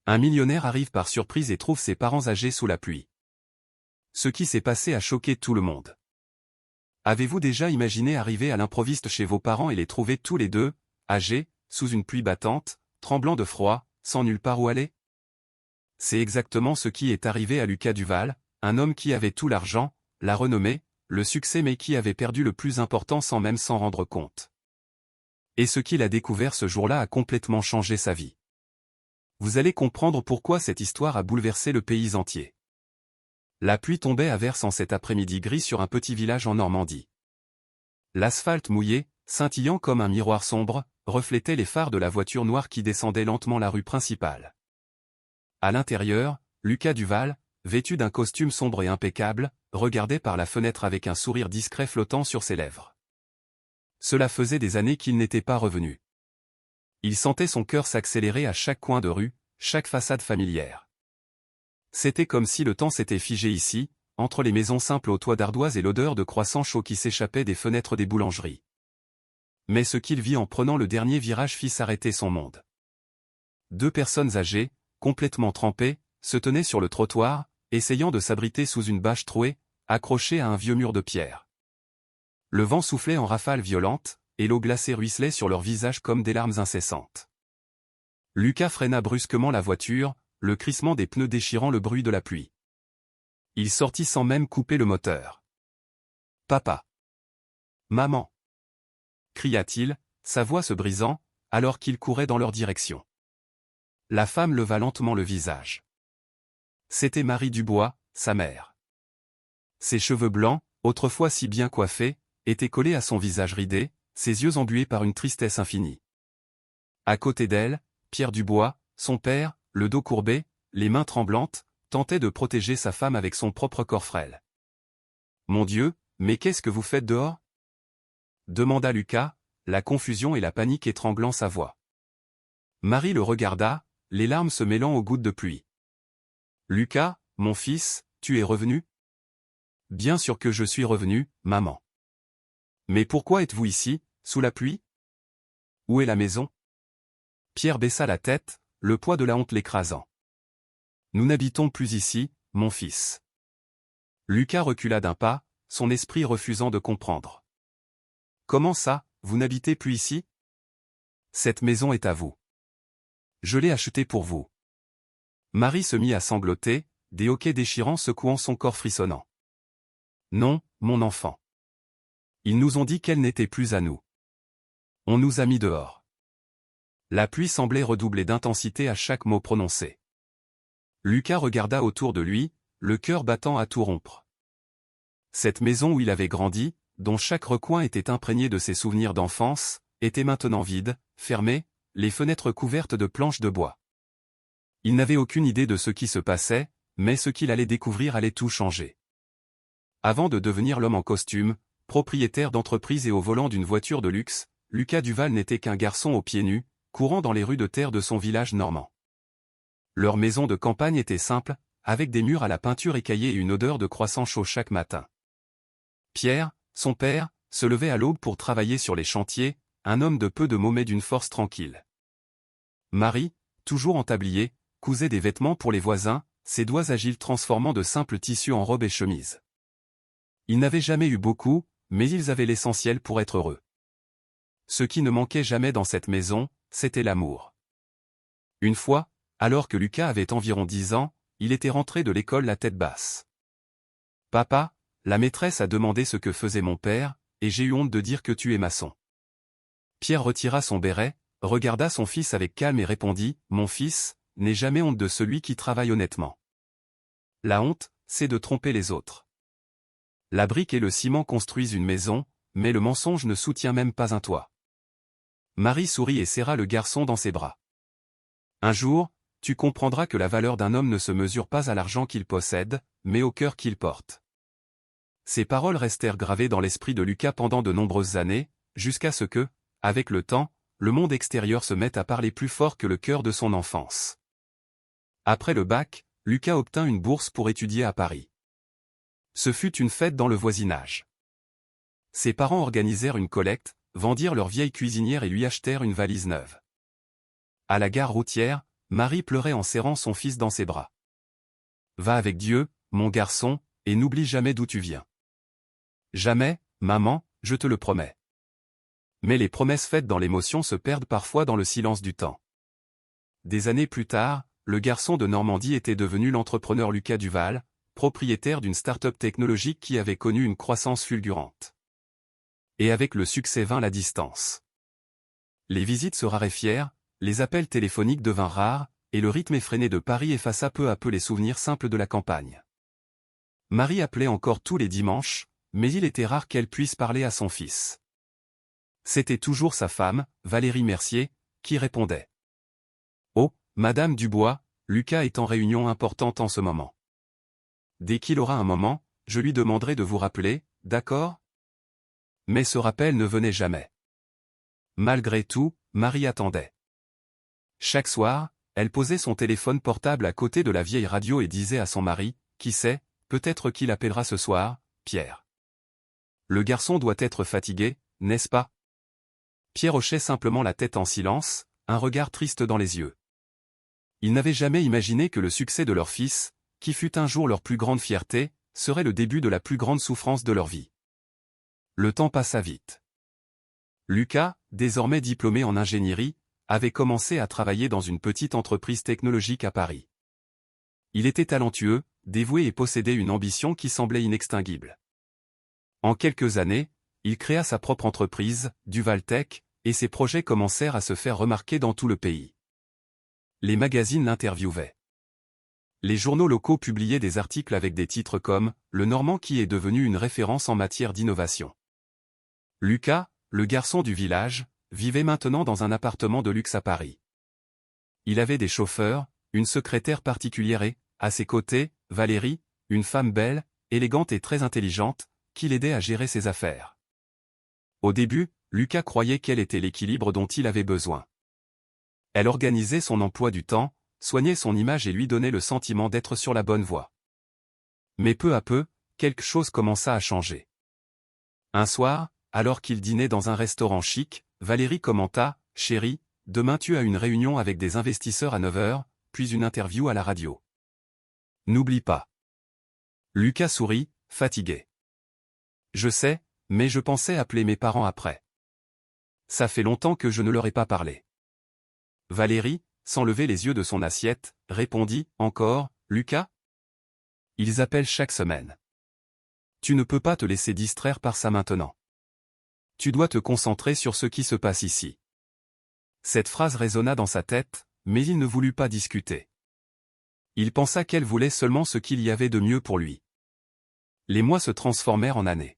Un millionnaire arrive par surprise et trouve ses parents âgés sous la pluie. Ce qui s'est passé a choqué tout le monde. Avez-vous déjà imaginé arriver à l'improviste chez vos parents et les trouver tous les deux, âgés, sous une pluie battante, tremblant de froid, sans nulle part où aller? C'est exactement ce qui est arrivé à Lucas Duval, un homme qui avait tout l'argent, la renommée, le succès mais qui avait perdu le plus important sans même s'en rendre compte. Et ce qu'il a découvert ce jour-là a complètement changé sa vie. Vous allez comprendre pourquoi cette histoire a bouleversé le pays entier. La pluie tombait à verse en cet après-midi gris sur un petit village en Normandie. L'asphalte mouillé, scintillant comme un miroir sombre, reflétait les phares de la voiture noire qui descendait lentement la rue principale. À l'intérieur, Lucas Duval, vêtu d'un costume sombre et impeccable, regardait par la fenêtre avec un sourire discret flottant sur ses lèvres. Cela faisait des années qu'il n'était pas revenu. Il sentait son cœur s'accélérer à chaque coin de rue, chaque façade familière. C'était comme si le temps s'était figé ici, entre les maisons simples aux toits d'ardoise et l'odeur de croissants chauds qui s'échappait des fenêtres des boulangeries. Mais ce qu'il vit en prenant le dernier virage fit s'arrêter son monde. Deux personnes âgées, complètement trempées, se tenaient sur le trottoir, essayant de s'abriter sous une bâche trouée, accrochée à un vieux mur de pierre. Le vent soufflait en rafales violentes, et l'eau glacée ruisselait sur leurs visages comme des larmes incessantes. Lucas freina brusquement la voiture, le crissement des pneus déchirant le bruit de la pluie. Il sortit sans même couper le moteur. « Papa !»« Maman !» cria-t-il, sa voix se brisant, alors qu'il courait dans leur direction. La femme leva lentement le visage. C'était Marie Dubois, sa mère. Ses cheveux blancs, autrefois si bien coiffés, étaient collés à son visage ridé, ses yeux embués par une tristesse infinie. À côté d'elle, Pierre Dubois, son père, le dos courbé, les mains tremblantes, tentait de protéger sa femme avec son propre corps frêle. « Mon Dieu, mais qu'est-ce que vous faites dehors ?» demanda Lucas, la confusion et la panique étranglant sa voix. Marie le regarda, les larmes se mêlant aux gouttes de pluie. « Lucas, mon fils, tu es revenu ? » »« Bien sûr que je suis revenu, maman. »« Mais pourquoi êtes-vous ici, sous la pluie ? Où est la maison ?» Pierre baissa la tête, le poids de la honte l'écrasant. « Nous n'habitons plus ici, mon fils. » Lucas recula d'un pas, son esprit refusant de comprendre. « Comment ça, vous n'habitez plus ici ? Cette maison est à vous. Je l'ai achetée pour vous. » Marie se mit à sangloter, des hoquets déchirants secouant son corps frissonnant. « Non, mon enfant. Ils nous ont dit qu'elle n'était plus à nous. On nous a mis dehors. » La pluie semblait redoubler d'intensité à chaque mot prononcé. Lucas regarda autour de lui, le cœur battant à tout rompre. Cette maison où il avait grandi, dont chaque recoin était imprégné de ses souvenirs d'enfance, était maintenant vide, fermée, les fenêtres couvertes de planches de bois. Il n'avait aucune idée de ce qui se passait, mais ce qu'il allait découvrir allait tout changer. Avant de devenir l'homme en costume, propriétaire d'entreprise et au volant d'une voiture de luxe, Lucas Duval n'était qu'un garçon aux pieds nus, courant dans les rues de terre de son village normand. Leur maison de campagne était simple, avec des murs à la peinture écaillée et une odeur de croissant chaud chaque matin. Pierre, son père, se levait à l'aube pour travailler sur les chantiers, un homme de peu de mots mais d'une force tranquille. Marie, toujours en tablier, cousait des vêtements pour les voisins, ses doigts agiles transformant de simples tissus en robes et chemises. Ils n'avaient jamais eu beaucoup, mais ils avaient l'essentiel pour être heureux. Ce qui ne manquait jamais dans cette maison, c'était l'amour. Une fois, alors que Lucas avait environ 10 ans, il était rentré de l'école la tête basse. « Papa, la maîtresse a demandé ce que faisait mon père, et j'ai eu honte de dire que tu es maçon. » Pierre retira son béret, regarda son fils avec calme et répondit « Mon fils, n'aie jamais honte de celui qui travaille honnêtement. La honte, c'est de tromper les autres. La brique et le ciment construisent une maison, mais le mensonge ne soutient même pas un toit. » Marie sourit et serra le garçon dans ses bras. « Un jour, tu comprendras que la valeur d'un homme ne se mesure pas à l'argent qu'il possède, mais au cœur qu'il porte. » Ces paroles restèrent gravées dans l'esprit de Lucas pendant de nombreuses années, jusqu'à ce que, avec le temps, le monde extérieur se mette à parler plus fort que le cœur de son enfance. Après le bac, Lucas obtint une bourse pour étudier à Paris. Ce fut une fête dans le voisinage. Ses parents organisèrent une collecte, vendirent leur vieille cuisinière et lui achetèrent une valise neuve. À la gare routière, Marie pleurait en serrant son fils dans ses bras. Va avec Dieu, mon garçon, et n'oublie jamais d'où tu viens. Jamais, maman, je te le promets. Mais les promesses faites dans l'émotion se perdent parfois dans le silence du temps. Des années plus tard, le garçon de Normandie était devenu l'entrepreneur Lucas Duval, propriétaire d'une start-up technologique qui avait connu une croissance fulgurante. Et avec le succès vint la distance. Les visites se raréfièrent, les appels téléphoniques devinrent rares, et le rythme effréné de Paris effaça peu à peu les souvenirs simples de la campagne. Marie appelait encore tous les dimanches, mais il était rare qu'elle puisse parler à son fils. C'était toujours sa femme, Valérie Mercier, qui répondait. « Oh, Madame Dubois, Lucas est en réunion importante en ce moment. Dès qu'il aura un moment, je lui demanderai de vous rappeler, d'accord ?» Mais ce rappel ne venait jamais. Malgré tout, Marie attendait. Chaque soir, elle posait son téléphone portable à côté de la vieille radio et disait à son mari, « Qui sait, peut-être qu'il appellera ce soir, Pierre. Le garçon doit être fatigué, n'est-ce pas ?» Pierre hochait simplement la tête en silence, un regard triste dans les yeux. Ils n'avaient jamais imaginé que le succès de leur fils, qui fut un jour leur plus grande fierté, serait le début de la plus grande souffrance de leur vie. Le temps passa vite. Lucas, désormais diplômé en ingénierie, avait commencé à travailler dans une petite entreprise technologique à Paris. Il était talentueux, dévoué et possédait une ambition qui semblait inextinguible. En quelques années, il créa sa propre entreprise, Duval Tech, et ses projets commencèrent à se faire remarquer dans tout le pays. Les magazines l'interviewaient. Les journaux locaux publiaient des articles avec des titres comme « Le Normand qui est devenu une référence en matière d'innovation ». Lucas, le garçon du village, vivait maintenant dans un appartement de luxe à Paris. Il avait des chauffeurs, une secrétaire particulière et, à ses côtés, Valérie, une femme belle, élégante et très intelligente, qui l'aidait à gérer ses affaires. Au début, Lucas croyait qu'elle était l'équilibre dont il avait besoin. Elle organisait son emploi du temps, soignait son image et lui donnait le sentiment d'être sur la bonne voie. Mais peu à peu, quelque chose commença à changer. Un soir, alors qu'il dînait dans un restaurant chic, Valérie commenta « Chérie, demain tu as une réunion avec des investisseurs à 9h, puis une interview à la radio. N'oublie pas. » Lucas sourit, fatigué. « Je sais, mais je pensais appeler mes parents après. Ça fait longtemps que je ne leur ai pas parlé. » Valérie, sans lever les yeux de son assiette, répondit « Encore, Lucas ? Ils appellent chaque semaine. Tu ne peux pas te laisser distraire par ça maintenant. Tu dois te concentrer sur ce qui se passe ici. » Cette phrase résonna dans sa tête, mais il ne voulut pas discuter. Il pensa qu'elle voulait seulement ce qu'il y avait de mieux pour lui. Les mois se transformèrent en années.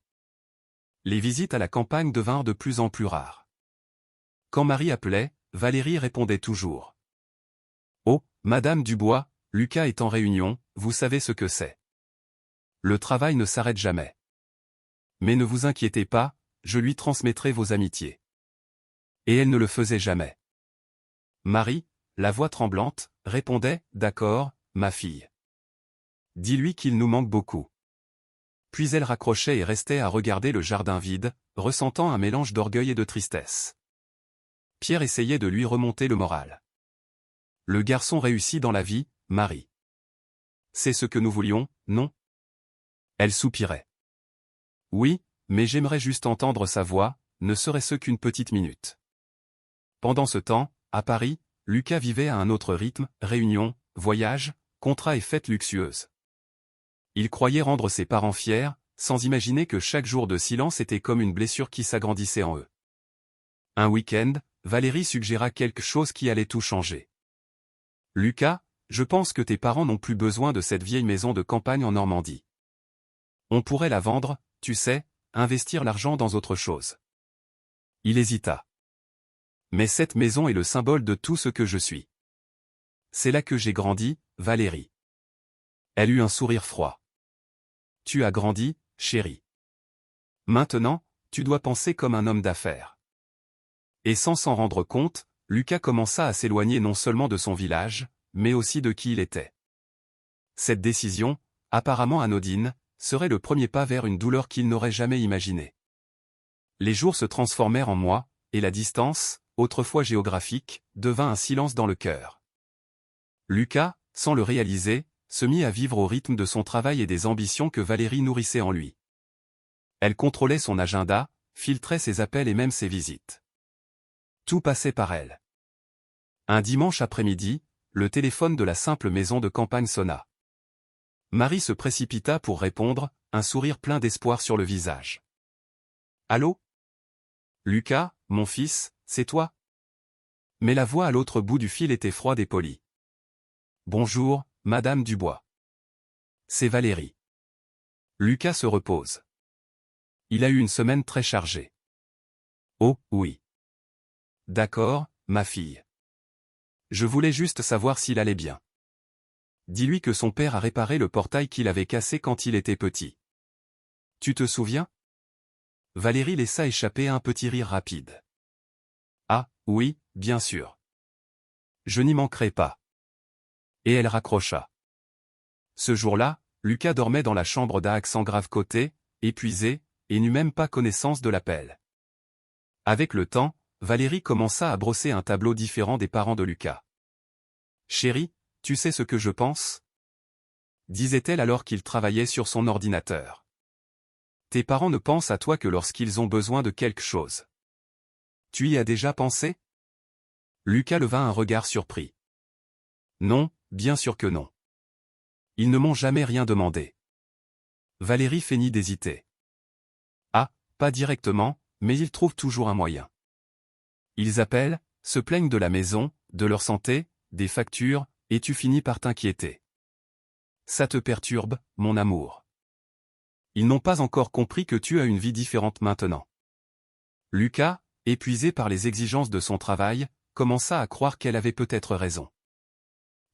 Les visites à la campagne devinrent de plus en plus rares. Quand Marie appelait, Valérie répondait toujours. « Oh, Madame Dubois, Lucas est en réunion, vous savez ce que c'est. Le travail ne s'arrête jamais. Mais ne vous inquiétez pas, je lui transmettrai vos amitiés. » Et elle ne le faisait jamais. Marie, la voix tremblante, répondait « D'accord, ma fille. Dis-lui qu'il nous manque beaucoup. » Puis elle raccrochait et restait à regarder le jardin vide, ressentant un mélange d'orgueil et de tristesse. Pierre essayait de lui remonter le moral. Le garçon réussit dans la vie, Marie. C'est ce que nous voulions, non ? Elle soupirait. Oui, mais j'aimerais juste entendre sa voix, ne serait-ce qu'une petite minute. Pendant ce temps, à Paris, Lucas vivait à un autre rythme, réunions, voyages, contrats et fêtes luxueuses. Il croyait rendre ses parents fiers, sans imaginer que chaque jour de silence était comme une blessure qui s'agrandissait en eux. Un week-end, Valérie suggéra quelque chose qui allait tout changer. « Lucas, je pense que tes parents n'ont plus besoin de cette vieille maison de campagne en Normandie. On pourrait la vendre, tu sais, investir l'argent dans autre chose. » Il hésita. « Mais cette maison est le symbole de tout ce que je suis. C'est là que j'ai grandi, Valérie. » Elle eut un sourire froid. « Tu as grandi, chérie. Maintenant, tu dois penser comme un homme d'affaires. » Et sans s'en rendre compte, Lucas commença à s'éloigner non seulement de son village, mais aussi de qui il était. Cette décision, apparemment anodine, serait le premier pas vers une douleur qu'il n'aurait jamais imaginée. Les jours se transformèrent en mois, et la distance, autrefois géographique, devint un silence dans le cœur. Lucas, sans le réaliser, se mit à vivre au rythme de son travail et des ambitions que Valérie nourrissait en lui. Elle contrôlait son agenda, filtrait ses appels et même ses visites. Tout passait par elle. Un dimanche après-midi, le téléphone de la simple maison de campagne sonna. Marie se précipita pour répondre, un sourire plein d'espoir sur le visage. « Allô ? Lucas, mon fils, c'est toi ?» Mais la voix à l'autre bout du fil était froide et polie. « Bonjour, Madame Dubois. C'est Valérie. » Lucas se repose. Il a eu une semaine très chargée. « Oh, oui. D'accord, ma fille. Je voulais juste savoir s'il allait bien. Dis-lui que son père a réparé le portail qu'il avait cassé quand il était petit. Tu te souviens ? » Valérie laissa échapper un petit rire rapide. « Ah, oui, bien sûr. Je n'y manquerai pas. » Et elle raccrocha. Ce jour-là, Lucas dormait dans la chambre d'Accent grave côté, épuisé, et n'eut même pas connaissance de l'appel. Avec le temps, Valérie commença à brosser un tableau différent des parents de Lucas. « Chérie, tu sais ce que je pense ? » disait-elle alors qu'il travaillait sur son ordinateur. « Tes parents ne pensent à toi que lorsqu'ils ont besoin de quelque chose. Tu y as déjà pensé ? » Lucas leva un regard surpris. « Non, bien sûr que non. Ils ne m'ont jamais rien demandé. » Valérie feignit d'hésiter. « Ah, pas directement, mais ils trouvent toujours un moyen. Ils appellent, se plaignent de la maison, de leur santé, des factures, et tu finis par t'inquiéter. Ça te perturbe, mon amour. Ils n'ont pas encore compris que tu as une vie différente maintenant. » Lucas, épuisé par les exigences de son travail, commença à croire qu'elle avait peut-être raison.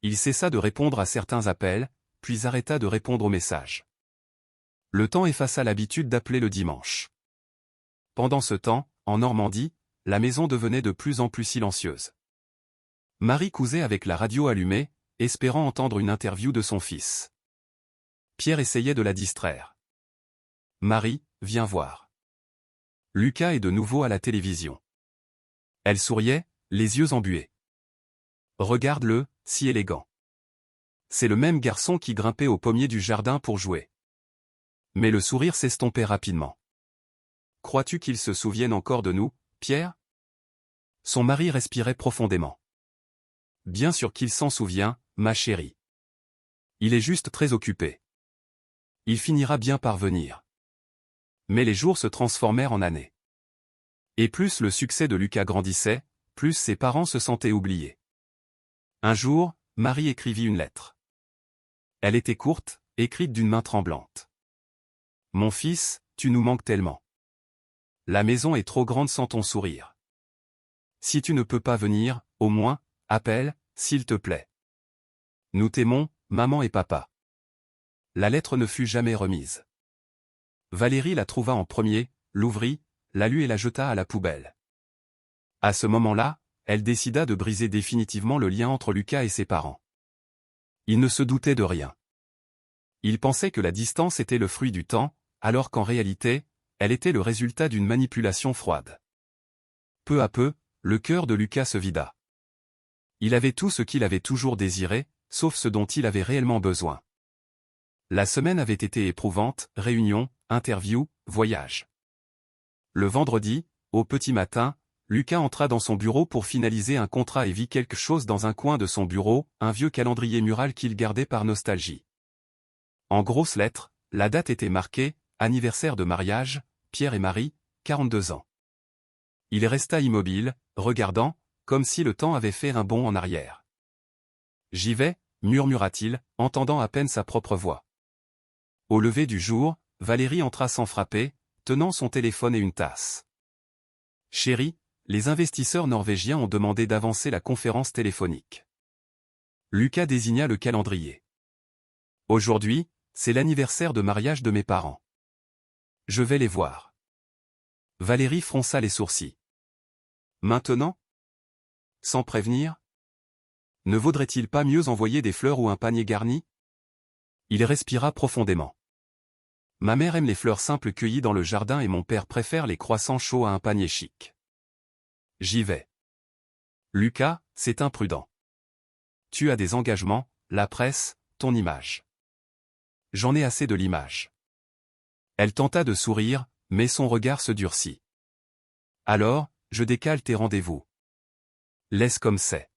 Il cessa de répondre à certains appels, puis arrêta de répondre aux messages. Le temps effaça l'habitude d'appeler le dimanche. Pendant ce temps, en Normandie, la maison devenait de plus en plus silencieuse. Marie causait avec la radio allumée, espérant entendre une interview de son fils. Pierre essayait de la distraire. « Marie, viens voir. Lucas est de nouveau à la télévision. » Elle souriait, les yeux embués. « Regarde-le, si élégant. C'est le même garçon qui grimpait au pommier du jardin pour jouer. » Mais le sourire s'estompait rapidement. « Crois-tu qu'il se souvienne encore de nous, Pierre ?» Son mari respirait profondément. « Bien sûr qu'il s'en souvient, ma chérie. Il est juste très occupé. Il finira bien par venir. » Mais les jours se transformèrent en années. Et plus le succès de Lucas grandissait, plus ses parents se sentaient oubliés. Un jour, Marie écrivit une lettre. Elle était courte, écrite d'une main tremblante. « Mon fils, tu nous manques tellement. La maison est trop grande sans ton sourire. Si tu ne peux pas venir, au moins, appelle, s'il te plaît. Nous t'aimons, maman et papa. » La lettre ne fut jamais remise. Valérie la trouva en premier, l'ouvrit, la lut et la jeta à la poubelle. À ce moment-là, elle décida de briser définitivement le lien entre Lucas et ses parents. Il ne se doutait de rien. Il pensait que la distance était le fruit du temps, alors qu'en réalité, elle était le résultat d'une manipulation froide. Peu à peu, le cœur de Lucas se vida. Il avait tout ce qu'il avait toujours désiré, sauf ce dont il avait réellement besoin. La semaine avait été éprouvante, réunions, interviews, voyages. Le vendredi, au petit matin, Lucas entra dans son bureau pour finaliser un contrat et vit quelque chose dans un coin de son bureau, un vieux calendrier mural qu'il gardait par nostalgie. En grosses lettres, la date était marquée, anniversaire de mariage, Pierre et Marie, 42 ans. Il resta immobile, regardant, comme si le temps avait fait un bond en arrière. « J'y vais », murmura-t-il, entendant à peine sa propre voix. Au lever du jour, Valérie entra sans frapper, tenant son téléphone et une tasse. « Chérie, les investisseurs norvégiens ont demandé d'avancer la conférence téléphonique. » Lucas désigna le calendrier. « Aujourd'hui, c'est l'anniversaire de mariage de mes parents. Je vais les voir. » Valérie fronça les sourcils. « Maintenant ? Sans prévenir ? Ne vaudrait-il pas mieux envoyer des fleurs ou un panier garni ? » Il respira profondément. « Ma mère aime les fleurs simples cueillies dans le jardin et mon père préfère les croissants chauds à un panier chic. J'y vais. » « Lucas, c'est imprudent. tu as des engagements, la presse, ton image. J'en ai assez de l'image. Elle tenta de sourire, mais son regard se durcit. Alors, je décale tes rendez-vous. Laisse comme c'est.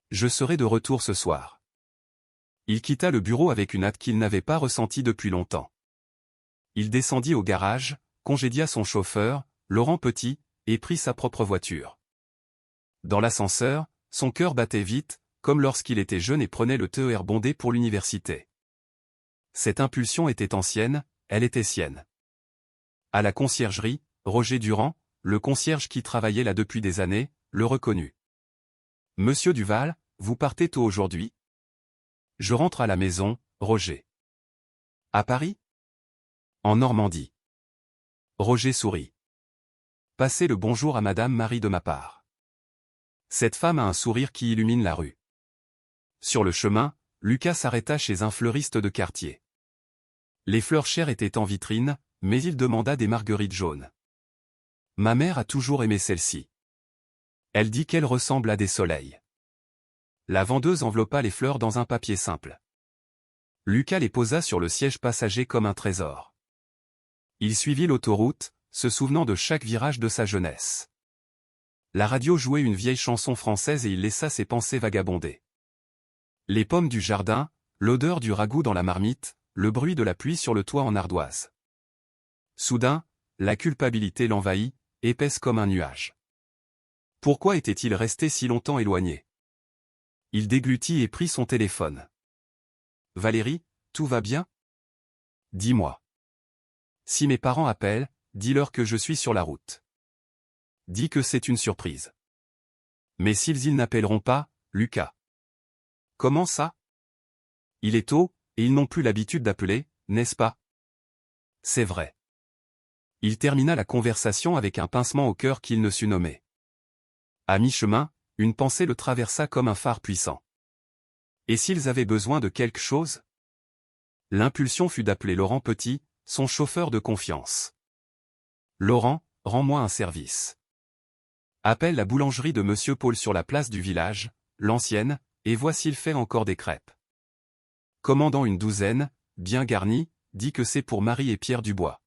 Je serai de retour ce soir. Il quitta le bureau avec une hâte qu'il n'avait pas ressentie depuis longtemps. Il descendit au garage, congédia son chauffeur, Laurent Petit, et prit sa propre voiture. Dans l'ascenseur, son cœur battait vite, comme lorsqu'il était jeune et prenait le TER bondé pour l'université. Cette impulsion était ancienne, elle était sienne. À la conciergerie, Roger Durand, le concierge qui travaillait là depuis des années, le reconnut. « Monsieur Duval, vous partez tôt aujourd'hui ?» « Je rentre à la maison, Roger. »« À Paris ?»« En Normandie. » Roger sourit. « Passez le bonjour à Madame Marie de ma part. » Cette femme a un sourire qui illumine la rue. Sur le chemin, Lucas s'arrêta chez un fleuriste de quartier. Les fleurs chères étaient en vitrine, mais il demanda des marguerites jaunes. « Ma mère a toujours aimé celle-ci. Elle dit qu'elle ressemble à des soleils. » La vendeuse enveloppa les fleurs dans un papier simple. Lucas les posa sur le siège passager comme un trésor. Il suivit l'autoroute, se souvenant de chaque virage de sa jeunesse. La radio jouait une vieille chanson française et il laissa ses pensées vagabonder. Les pommes du jardin, l'odeur du ragoût dans la marmite, le bruit de la pluie sur le toit en ardoise. Soudain, la culpabilité l'envahit, épaisse comme un nuage. Pourquoi était-il resté si longtemps éloigné? Il déglutit et prit son téléphone. « Valérie, tout va bien? Dis-moi. Si mes parents appellent, dis-leur que je suis sur la route. Dis que c'est une surprise. Mais s'ils n'appelleront pas, Lucas. Comment ça? Il est tôt, et ils n'ont plus l'habitude d'appeler, n'est-ce pas? C'est vrai. » Il termina la conversation avec un pincement au cœur qu'il ne sut nommer. À mi-chemin, une pensée le traversa comme un phare puissant. Et s'ils avaient besoin de quelque chose? L'impulsion fut d'appeler Laurent Petit, son chauffeur de confiance. « Laurent, rends-moi un service. Appelle la boulangerie de Monsieur Paul sur la place du village, l'ancienne, et vois s'il fait encore des crêpes. Commandant une douzaine, bien garnie, dis que c'est pour Marie et Pierre Dubois.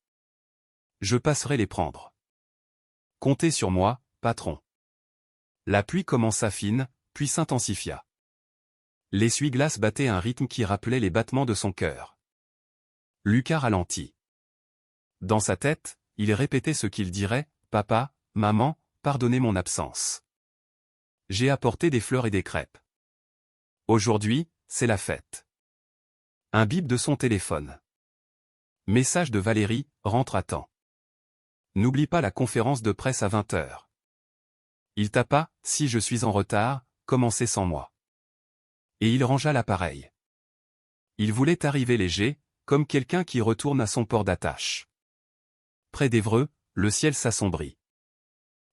Je passerai les prendre. Comptez sur moi, patron. » La pluie commença fine, puis s'intensifia. L'essuie-glace battait un rythme qui rappelait les battements de son cœur. Lucas ralentit. Dans sa tête, il répétait ce qu'il dirait, « Papa, maman, pardonnez mon absence. J'ai apporté des fleurs et des crêpes. Aujourd'hui, c'est la fête. » Un bip de son téléphone. Message de Valérie, rentre à temps. N'oublie pas la conférence de presse à 20h. Il tapa, si je suis en retard, commencez sans moi. Et il rangea l'appareil. Il voulait arriver léger, comme quelqu'un qui retourne à son port d'attache. Près d'Évreux, le ciel s'assombrit.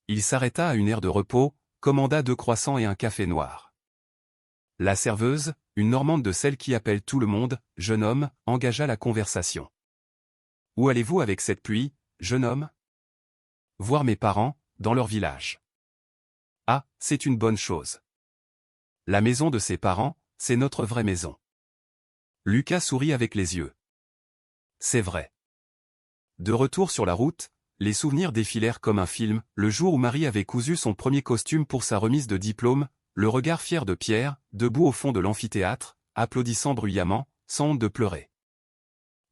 Il s'arrêta à une aire de repos, commanda 2 croissants et un café noir. La serveuse, une Normande de celle qui appelle tout le monde, jeune homme, engagea la conversation. « Où allez-vous avec cette pluie, jeune homme ? » « Voir mes parents, dans leur village. »« Ah, c'est une bonne chose. La maison de ses parents, c'est notre vraie maison. » Lucas sourit avec les yeux. C'est vrai. De retour sur la route, les souvenirs défilèrent comme un film, le jour où Marie avait cousu son premier costume pour sa remise de diplôme, le regard fier de Pierre, debout au fond de l'amphithéâtre, applaudissant bruyamment, sans honte de pleurer.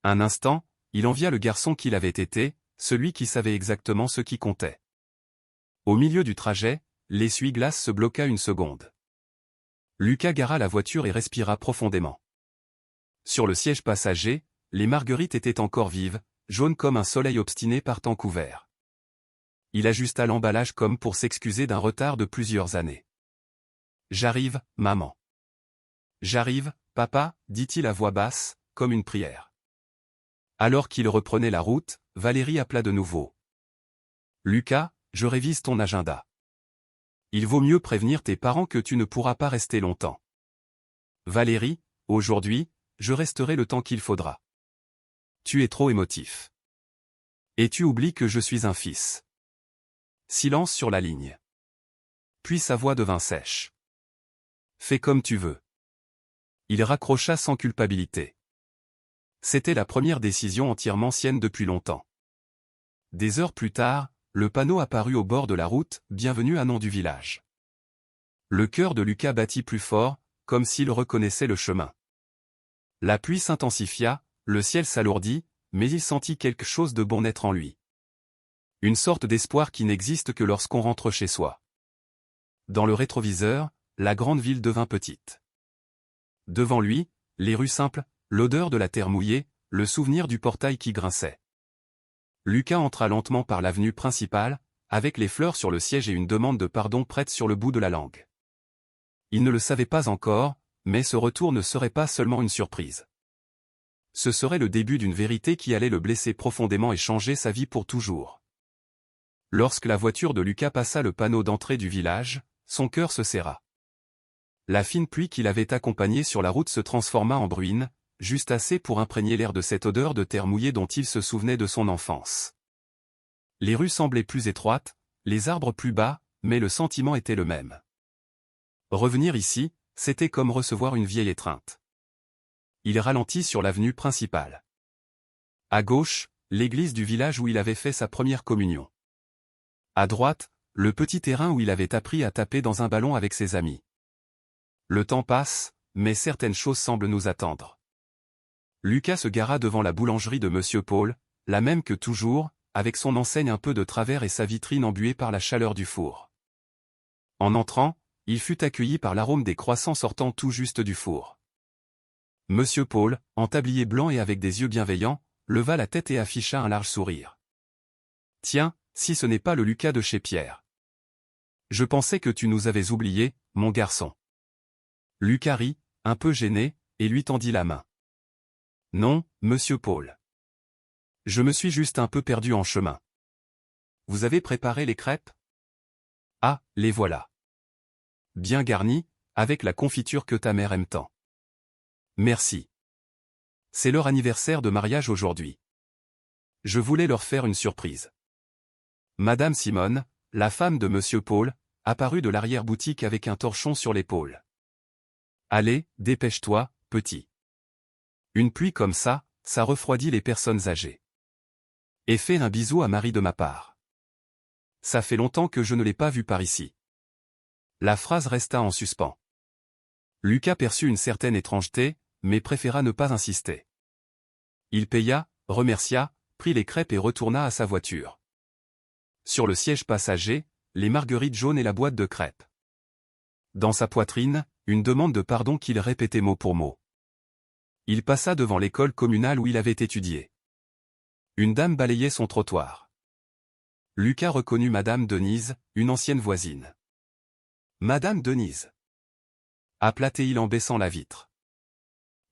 Un instant, il envia le garçon qu'il avait été, celui qui savait exactement ce qui comptait. Au milieu du trajet, l'essuie-glace se bloqua une seconde. Lucas gara la voiture et respira profondément. Sur le siège passager, les marguerites étaient encore vives, jaunes comme un soleil obstiné par temps couvert. Il ajusta l'emballage comme pour s'excuser d'un retard de plusieurs années. « J'arrive, maman. »« J'arrive, papa, » dit-il à voix basse, comme une prière. Alors qu'il reprenait la route, Valérie appela de nouveau. « Lucas, je révise ton agenda. Il vaut mieux prévenir tes parents que tu ne pourras pas rester longtemps. »« Valérie, aujourd'hui, je resterai le temps qu'il faudra. Tu es trop émotif. Et tu oublies que je suis un fils. » Silence sur la ligne. Puis sa voix devint sèche. « Fais comme tu veux. Il raccrocha sans culpabilité. C'était la première décision entièrement sienne depuis longtemps. Des heures plus tard, le panneau apparut au bord de la route, « Bienvenue à Nom du village ». Le cœur de Lucas battit plus fort, comme s'il reconnaissait le chemin. La pluie s'intensifia, le ciel s'alourdit, mais il sentit quelque chose de bon naître en lui. Une sorte d'espoir qui n'existe que lorsqu'on rentre chez soi. Dans le rétroviseur, la grande ville devint petite. Devant lui, les rues simples, l'odeur de la terre mouillée, le souvenir du portail qui grinçait. Lucas entra lentement par l'avenue principale, avec les fleurs sur le siège et une demande de pardon prête sur le bout de la langue. Il ne le savait pas encore, mais ce retour ne serait pas seulement une surprise. Ce serait le début d'une vérité qui allait le blesser profondément et changer sa vie pour toujours. Lorsque la voiture de Lucas passa le panneau d'entrée du village, son cœur se serra. La fine pluie qui l'avait accompagné sur la route se transforma en bruine, juste assez pour imprégner l'air de cette odeur de terre mouillée dont il se souvenait de son enfance. Les rues semblaient plus étroites, les arbres plus bas, mais le sentiment était le même. Revenir ici, c'était comme recevoir une vieille étreinte. Il ralentit sur l'avenue principale. À gauche, l'église du village où il avait fait sa première communion. À droite, le petit terrain où il avait appris à taper dans un ballon avec ses amis. Le temps passe, mais certaines choses semblent nous attendre. Lucas se gara devant la boulangerie de Monsieur Paul, la même que toujours, avec son enseigne un peu de travers et sa vitrine embuée par la chaleur du four. En entrant, il fut accueilli par l'arôme des croissants sortant tout juste du four. Monsieur Paul, en tablier blanc et avec des yeux bienveillants, leva la tête et afficha un large sourire. « Tiens, si ce n'est pas le Lucas de chez Pierre. Je pensais que tu nous avais oubliés, mon garçon. » Lucas rit, un peu gêné, et lui tendit la main. « Non, Monsieur Paul. Je me suis juste un peu perdu en chemin. Vous avez préparé les crêpes? Ah, les voilà. Bien garnies, avec la confiture que ta mère aime tant. Merci. C'est leur anniversaire de mariage aujourd'hui. Je voulais leur faire une surprise. » Madame Simone, la femme de Monsieur Paul, apparut de l'arrière-boutique avec un torchon sur l'épaule. « Allez, dépêche-toi, petit. Une pluie comme ça refroidit les personnes âgées. Et fais un bisou à Marie de ma part. Ça fait longtemps que je ne l'ai pas vue par ici. » La phrase resta en suspens. Lucas perçut une certaine étrangeté, mais préféra ne pas insister. Il paya, remercia, prit les crêpes et retourna à sa voiture. Sur le siège passager, les marguerites jaunes et la boîte de crêpes. Dans sa poitrine, une demande de pardon qu'il répétait mot pour mot. Il passa devant l'école communale où il avait étudié. Une dame balayait son trottoir. Lucas reconnut Madame Denise, une ancienne voisine. « Madame Denise !» appela-t-il en baissant la vitre.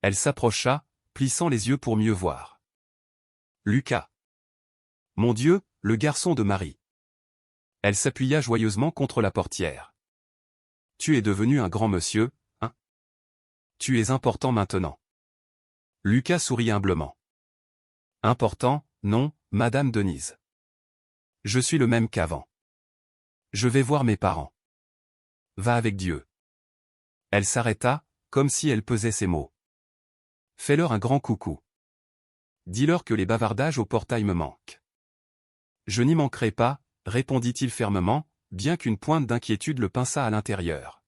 Elle s'approcha, plissant les yeux pour mieux voir. « Lucas !»« Mon Dieu, le garçon de Marie !» Elle s'appuya joyeusement contre la portière. « Tu es devenu un grand monsieur, hein? Tu es important maintenant. » Lucas sourit humblement. « Important, non, Madame Denise. Je suis le même qu'avant. Je vais voir mes parents. Va avec Dieu. » Elle s'arrêta, comme si elle pesait ses mots. « Fais-leur un grand coucou. Dis-leur que les bavardages au portail me manquent. »« Je n'y manquerai pas, » répondit-il fermement, bien qu'une pointe d'inquiétude le pinça à l'intérieur.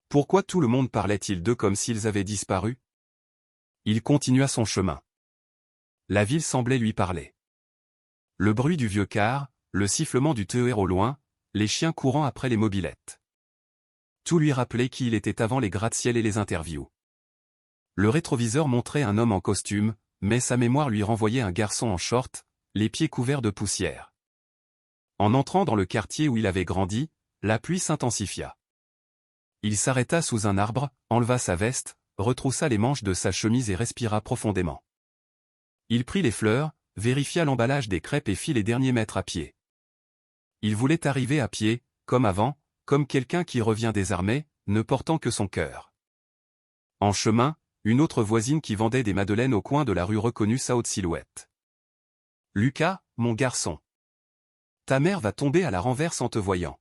Pourquoi tout le monde parlait-il d'eux comme s'ils avaient disparu? Il continua son chemin. La ville semblait lui parler. Le bruit du vieux car, le sifflement du TER au loin, les chiens courant après les mobylettes. Tout lui rappelait qui il était avant les gratte-ciel et les interviews. Le rétroviseur montrait un homme en costume, mais sa mémoire lui renvoyait un garçon en short, les pieds couverts de poussière. En entrant dans le quartier où il avait grandi, la pluie s'intensifia. Il s'arrêta sous un arbre, enleva sa veste, retroussa les manches de sa chemise et respira profondément. Il prit les fleurs, vérifia l'emballage des crêpes et fit les derniers mètres à pied. Il voulait arriver à pied, comme avant, comme quelqu'un qui revient désarmé, ne portant que son cœur. En chemin, une autre voisine qui vendait des madeleines au coin de la rue reconnut sa haute silhouette. « Lucas, mon garçon. Ta mère va tomber à la renverse en te voyant. »«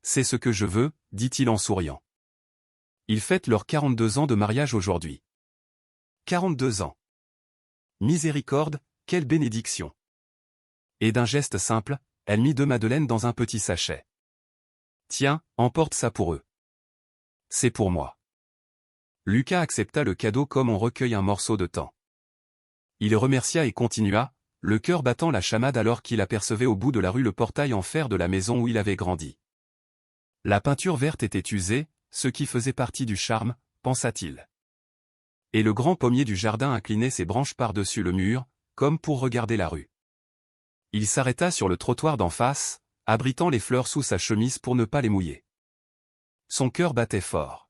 C'est ce que je veux, dit-il en souriant. Ils fêtent leurs 42 ans de mariage aujourd'hui. 42 ans. Miséricorde, quelle bénédiction. Et d'un geste simple, elle mit 2 madeleines dans un petit sachet. Tiens, emporte ça pour eux. C'est pour moi. Lucas accepta le cadeau comme on recueille un morceau de thym. Il remercia et continua, le cœur battant la chamade alors qu'il apercevait au bout de la rue le portail en fer de la maison où il avait grandi. La peinture verte était usée, ce qui faisait partie du charme, pensa-t-il. Et le grand pommier du jardin inclinait ses branches par-dessus le mur, comme pour regarder la rue. Il s'arrêta sur le trottoir d'en face, abritant les fleurs sous sa chemise pour ne pas les mouiller. Son cœur battait fort.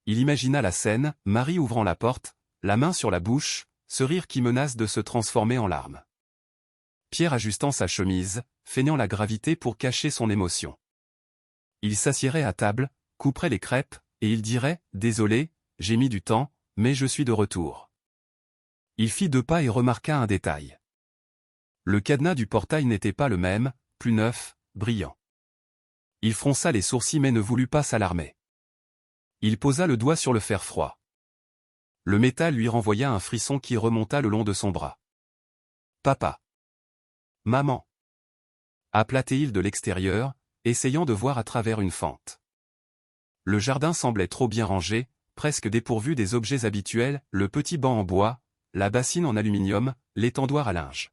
Il imagina la scène, Marie ouvrant la porte, la main sur la bouche, ce rire qui menace de se transformer en larmes. Pierre ajustant sa chemise, feignant la gravité pour cacher son émotion. Il s'assiérait à table, couperait les crêpes, et il dirait « Désolé, j'ai mis du temps, mais je suis de retour. » Il fit 2 pas et remarqua un détail. Le cadenas du portail n'était pas le même, plus neuf, brillant. Il fronça les sourcils mais ne voulut pas s'alarmer. Il posa le doigt sur le fer froid. Le métal lui renvoya un frisson qui remonta le long de son bras. « Papa. Maman. » appela-t-il de l'extérieur, essayant de voir à travers une fente. Le jardin semblait trop bien rangé, presque dépourvu des objets habituels, le petit banc en bois, la bassine en aluminium, l'étendoir à linge.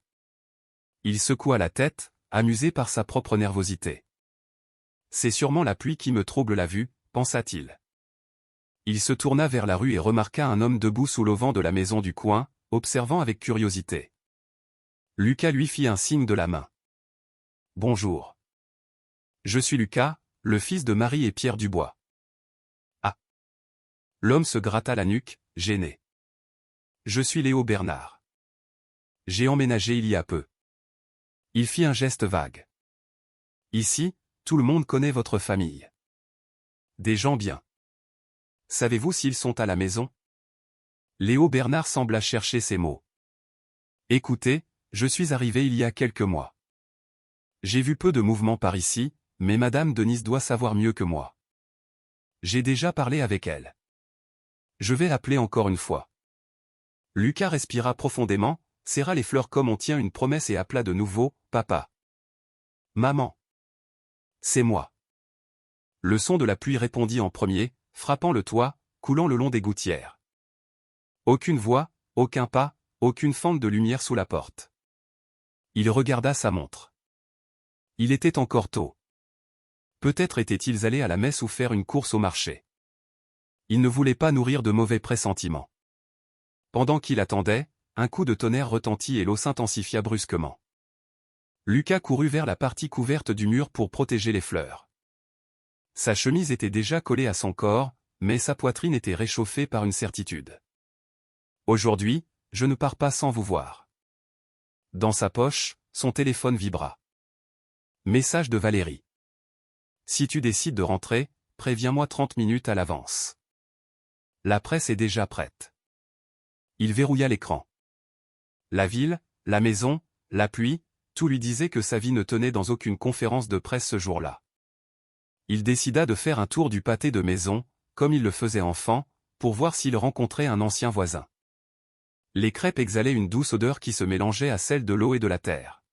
Il secoua la tête, amusé par sa propre nervosité. « C'est sûrement la pluie qui me trouble la vue, pensa-t-il. Il se tourna vers la rue et remarqua un homme debout sous l'auvent de la maison du coin, observant avec curiosité. Lucas lui fit un signe de la main. « Bonjour. Je suis Lucas, le fils de Marie et Pierre Dubois. » Ah. L'homme se gratta la nuque, gêné. « Je suis Léo Bernard. J'ai emménagé il y a peu. » Il fit un geste vague. « Ici, tout le monde connaît votre famille. Des gens bien. Savez-vous s'ils sont à la maison ?» Léo Bernard sembla chercher ses mots. « Écoutez, je suis arrivé il y a quelques mois. J'ai vu peu de mouvements par ici, mais Madame Denise doit savoir mieux que moi. J'ai déjà parlé avec elle. Je vais appeler encore une fois. » Lucas respira profondément, serra les fleurs comme on tient une promesse et appela de nouveau « Papa. Maman. C'est moi. » Le son de la pluie répondit en premier, frappant le toit, coulant le long des gouttières. Aucune voix, aucun pas, aucune fente de lumière sous la porte. Il regarda sa montre. Il était encore tôt. Peut-être étaient-ils allés à la messe ou faire une course au marché. Il ne voulait pas nourrir de mauvais pressentiments. Pendant qu'il attendait, un coup de tonnerre retentit et l'eau s'intensifia brusquement. Lucas courut vers la partie couverte du mur pour protéger les fleurs. Sa chemise était déjà collée à son corps, mais sa poitrine était réchauffée par une certitude. « Aujourd'hui, je ne pars pas sans vous voir. » Dans sa poche, son téléphone vibra. Message de Valérie. « Si tu décides de rentrer, préviens-moi 30 minutes à l'avance. La presse est déjà prête. » Il verrouilla l'écran. La ville, la maison, la pluie, tout lui disait que sa vie ne tenait dans aucune conférence de presse ce jour-là. Il décida de faire un tour du pâté de maison, comme il le faisait enfant, pour voir s'il rencontrait un ancien voisin. Les crêpes exhalaient une douce odeur qui se mélangeait à celle de l'eau et de la terre.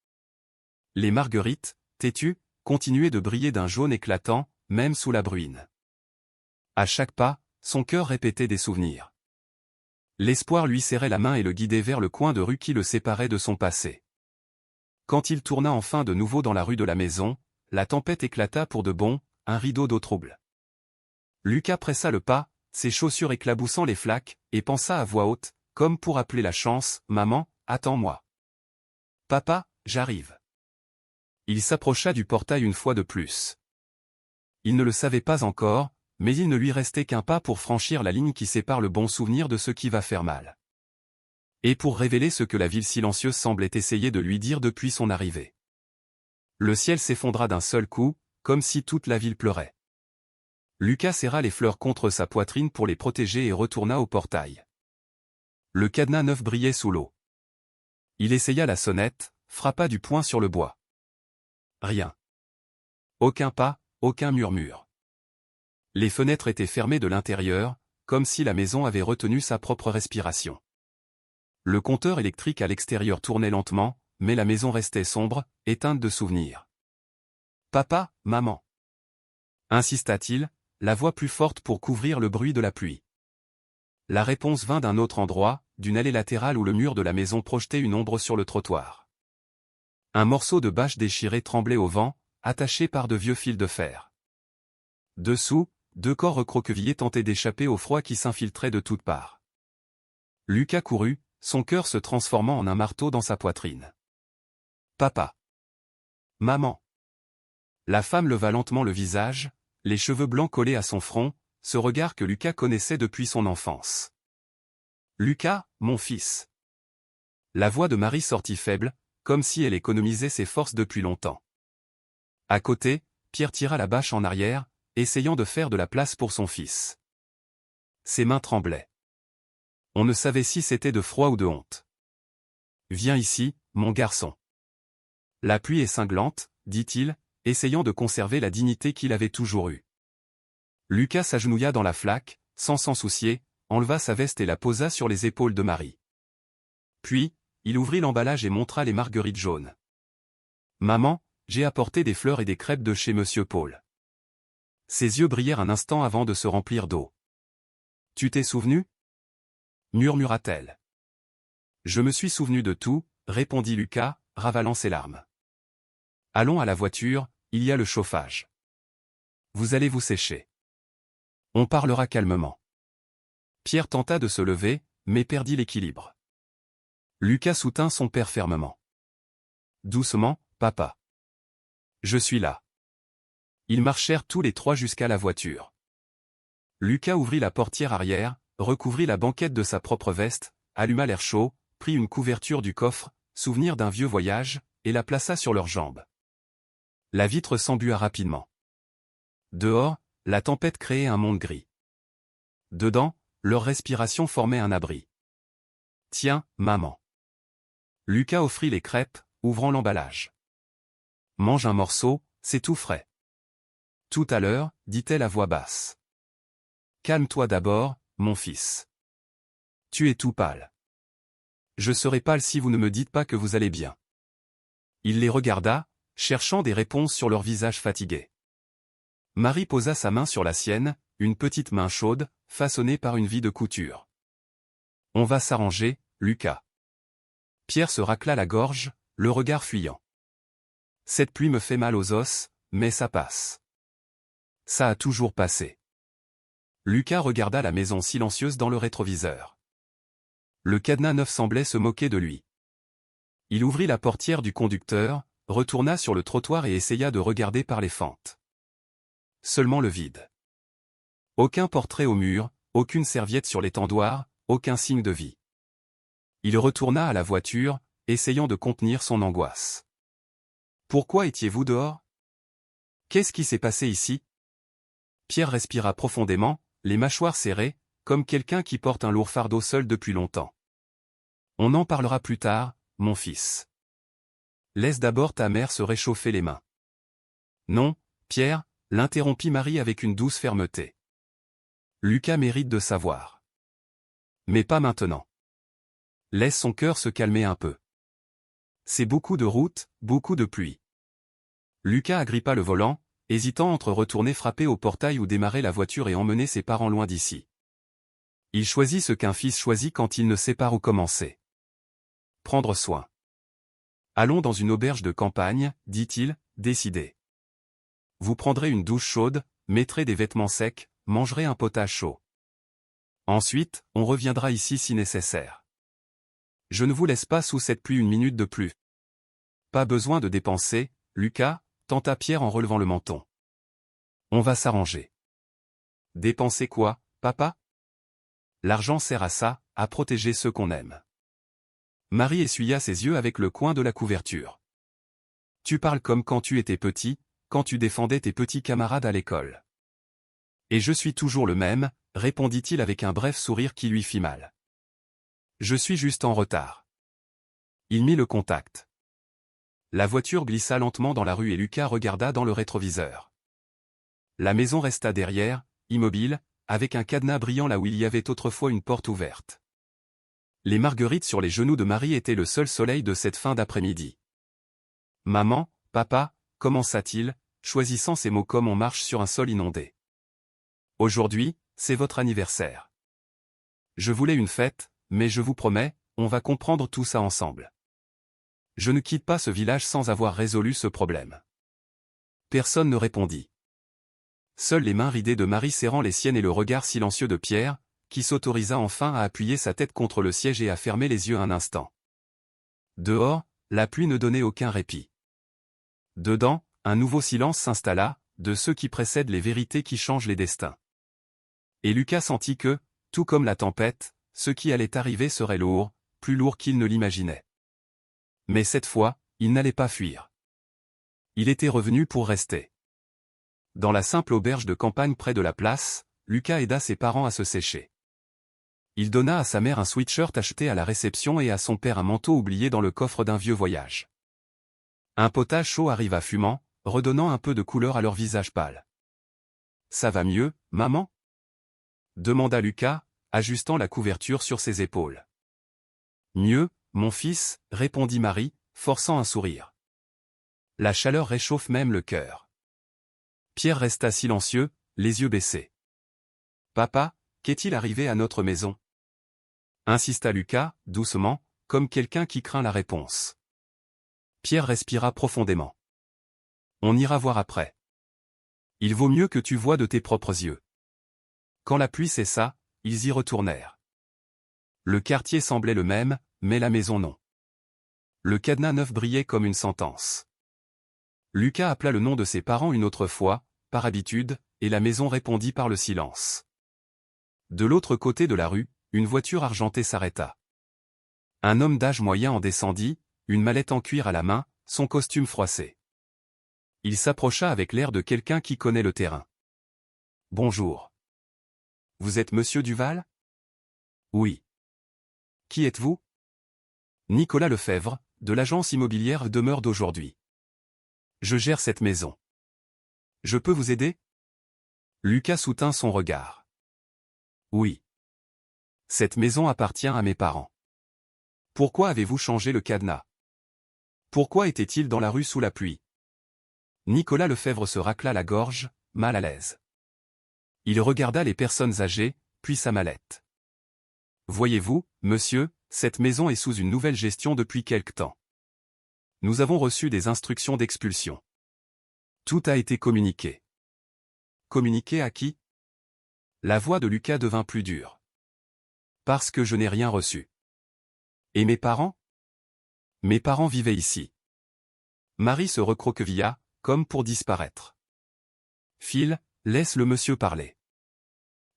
Les marguerites, têtues, continuaient de briller d'un jaune éclatant, même sous la bruine. À chaque pas, son cœur répétait des souvenirs. L'espoir lui serrait la main et le guidait vers le coin de rue qui le séparait de son passé. Quand il tourna enfin de nouveau dans la rue de la maison, la tempête éclata pour de bon, un rideau d'eau trouble. Lucas pressa le pas, ses chaussures éclaboussant les flaques, et pensa à voix haute, comme pour appeler la chance, « Maman, attends-moi. Papa, j'arrive. » Il s'approcha du portail une fois de plus. Il ne le savait pas encore, mais il ne lui restait qu'un pas pour franchir la ligne qui sépare le bon souvenir de ce qui va faire mal. Et pour révéler ce que la ville silencieuse semblait essayer de lui dire depuis son arrivée. Le ciel s'effondra d'un seul coup, comme si toute la ville pleurait. Lucas serra les fleurs contre sa poitrine pour les protéger et retourna au portail. Le cadenas neuf brillait sous l'eau. Il essaya la sonnette, frappa du poing sur le bois. Rien. Aucun pas, aucun murmure. Les fenêtres étaient fermées de l'intérieur, comme si la maison avait retenu sa propre respiration. Le compteur électrique à l'extérieur tournait lentement, mais la maison restait sombre, éteinte de souvenirs. « Papa, maman !» insista-t-il, la voix plus forte pour couvrir le bruit de la pluie. La réponse vint d'un autre endroit, d'une allée latérale où le mur de la maison projetait une ombre sur le trottoir. Un morceau de bâche déchiré tremblait au vent, attaché par de vieux fils de fer. Dessous, 2 corps recroquevillés tentaient d'échapper au froid qui s'infiltrait de toutes parts. Lucas courut, son cœur se transformant en un marteau dans sa poitrine. « Papa !»« Maman !» La femme leva lentement le visage, les cheveux blancs collés à son front, ce regard que Lucas connaissait depuis son enfance. « Lucas, mon fils !» La voix de Marie sortit faible, comme si elle économisait ses forces depuis longtemps. À côté, Pierre tira la bâche en arrière, essayant de faire de la place pour son fils. Ses mains tremblaient. On ne savait si c'était de froid ou de honte. « Viens ici, mon garçon. » La pluie est cinglante, dit-il, essayant de conserver la dignité qu'il avait toujours eue. Lucas s'agenouilla dans la flaque, sans s'en soucier, enleva sa veste et la posa sur les épaules de Marie. Puis, il ouvrit l'emballage et montra les marguerites jaunes. « Maman, j'ai apporté des fleurs et des crêpes de chez Monsieur Paul. » Ses yeux brillèrent un instant avant de se remplir d'eau. « Tu t'es souvenu ?» murmura-t-elle. « Je me suis souvenu de tout, » répondit Lucas, ravalant ses larmes. « Allons à la voiture, il y a le chauffage. Vous allez vous sécher. On parlera calmement. » Pierre tenta de se lever, mais perdit l'équilibre. Lucas soutint son père fermement. « Doucement, papa. Je suis là. » Ils marchèrent tous les 3 jusqu'à la voiture. Lucas ouvrit la portière arrière, recouvrit la banquette de sa propre veste, alluma l'air chaud, prit une couverture du coffre, souvenir d'un vieux voyage, et la plaça sur leurs jambes. La vitre s'embua rapidement. Dehors, la tempête créait un monde gris. Dedans, leur respiration formait un abri. « Tiens, maman. » Lucas offrit les crêpes, ouvrant l'emballage. « Mange un morceau, c'est tout frais. » « Tout à l'heure, » dit-elle à voix basse. « Calme-toi d'abord, mon fils. Tu es tout pâle. Je serai pâle si vous ne me dites pas que vous allez bien. » Il les regarda, cherchant des réponses sur leur visage fatigué. Marie posa sa main sur la sienne, une petite main chaude, façonnée par une vie de couture. « On va s'arranger, Lucas. » Pierre se racla la gorge, le regard fuyant. « Cette pluie me fait mal aux os, mais ça passe. » Ça a toujours passé. Lucas regarda la maison silencieuse dans le rétroviseur. Le cadenas neuf semblait se moquer de lui. Il ouvrit la portière du conducteur, retourna sur le trottoir et essaya de regarder par les fentes. Seulement le vide. Aucun portrait au mur, aucune serviette sur l'étendoir, aucun signe de vie. Il retourna à la voiture, essayant de contenir son angoisse. « Pourquoi étiez-vous dehors? Qu'est-ce qui s'est passé ici ?» Pierre respira profondément, les mâchoires serrées, comme quelqu'un qui porte un lourd fardeau seul depuis longtemps. « On en parlera plus tard, mon fils. Laisse d'abord ta mère se réchauffer les mains. »« Non, Pierre, » l'interrompit Marie avec une douce fermeté. « Lucas mérite de savoir. Mais pas maintenant. Laisse son cœur se calmer un peu. C'est beaucoup de route, beaucoup de pluie. » Lucas agrippa le volant, hésitant entre retourner frapper au portail ou démarrer la voiture et emmener ses parents loin d'ici. Il choisit ce qu'un fils choisit quand il ne sait par où commencer. Prendre soin. « Allons dans une auberge de campagne, » dit-il, décidé. « Vous prendrez une douche chaude, mettrez des vêtements secs, mangerez un potage chaud. Ensuite, on reviendra ici si nécessaire. Je ne vous laisse pas sous cette pluie une minute de plus. » Pas besoin de dépenser, Lucas, tenta Pierre en relevant le menton. On va s'arranger. Dépenser quoi, papa? L'argent sert à ça, à protéger ceux qu'on aime. Marie essuya ses yeux avec le coin de la couverture. Tu parles comme quand tu étais petit, quand tu défendais tes petits camarades à l'école. Et je suis toujours le même, répondit-il avec un bref sourire qui lui fit mal. Je suis juste en retard. Il mit le contact. La voiture glissa lentement dans la rue et Lucas regarda dans le rétroviseur. La maison resta derrière, immobile, avec un cadenas brillant là où il y avait autrefois une porte ouverte. Les marguerites sur les genoux de Marie étaient le seul soleil de cette fin d'après-midi. « Maman, papa » commença-t-il, choisissant ses mots comme on marche sur un sol inondé. « Aujourd'hui, c'est votre anniversaire. Je voulais une fête, mais je vous promets, on va comprendre tout ça ensemble. Je ne quitte pas ce village sans avoir résolu ce problème. » Personne ne répondit. Seules les mains ridées de Marie serrant les siennes et le regard silencieux de Pierre, qui s'autorisa enfin à appuyer sa tête contre le siège et à fermer les yeux un instant. Dehors, la pluie ne donnait aucun répit. Dedans, un nouveau silence s'installa, de ceux qui précèdent les vérités qui changent les destins. Et Lucas sentit que, tout comme la tempête, ce qui allait arriver serait lourd, plus lourd qu'il ne l'imaginait. Mais cette fois, il n'allait pas fuir. Il était revenu pour rester. Dans la simple auberge de campagne près de la place, Lucas aida ses parents à se sécher. Il donna à sa mère un sweatshirt acheté à la réception et à son père un manteau oublié dans le coffre d'un vieux voyage. Un potage chaud arriva fumant, redonnant un peu de couleur à leur visage pâle. « Ça va mieux, maman » demanda Lucas, ajustant la couverture sur ses épaules. « Mieux, mon fils » répondit Marie, forçant un sourire. « La chaleur réchauffe même le cœur. » Pierre resta silencieux, les yeux baissés. « Papa, qu'est-il arrivé à notre maison » insista Lucas, doucement, comme quelqu'un qui craint la réponse. Pierre respira profondément. « On ira voir après. Il vaut mieux que tu voies de tes propres yeux. » Quand la pluie cessa, ils y retournèrent. Le quartier semblait le même, mais la maison non. Le cadenas neuf brillait comme une sentence. Lucas appela le nom de ses parents une autre fois, par habitude, et la maison répondit par le silence. De l'autre côté de la rue, une voiture argentée s'arrêta. Un homme d'âge moyen en descendit, une mallette en cuir à la main, son costume froissé. Il s'approcha avec l'air de quelqu'un qui connaît le terrain. « Bonjour. Vous êtes Monsieur Duval » ? « Oui. »« Qui êtes-vous » ? »« Nicolas Lefebvre, de l'agence immobilière Demeure d'aujourd'hui. Je gère cette maison. Je peux vous aider » ? Lucas soutint son regard. « Oui. Cette maison appartient à mes parents. Pourquoi avez-vous changé le cadenas ? Pourquoi était-il dans la rue sous la pluie » ? Nicolas Lefebvre se racla la gorge, mal à l'aise. Il regarda les personnes âgées, puis sa mallette. « Voyez-vous, monsieur, cette maison est sous une nouvelle gestion depuis quelque temps. Nous avons reçu des instructions d'expulsion. Tout a été communiqué. » Communiqué à qui ? La voix de Lucas devint plus dure. « Parce que je n'ai rien reçu. » « Et mes parents ? » ? « Mes parents vivaient ici. » Marie se recroquevilla, comme pour disparaître. « Phil, laisse le monsieur parler. »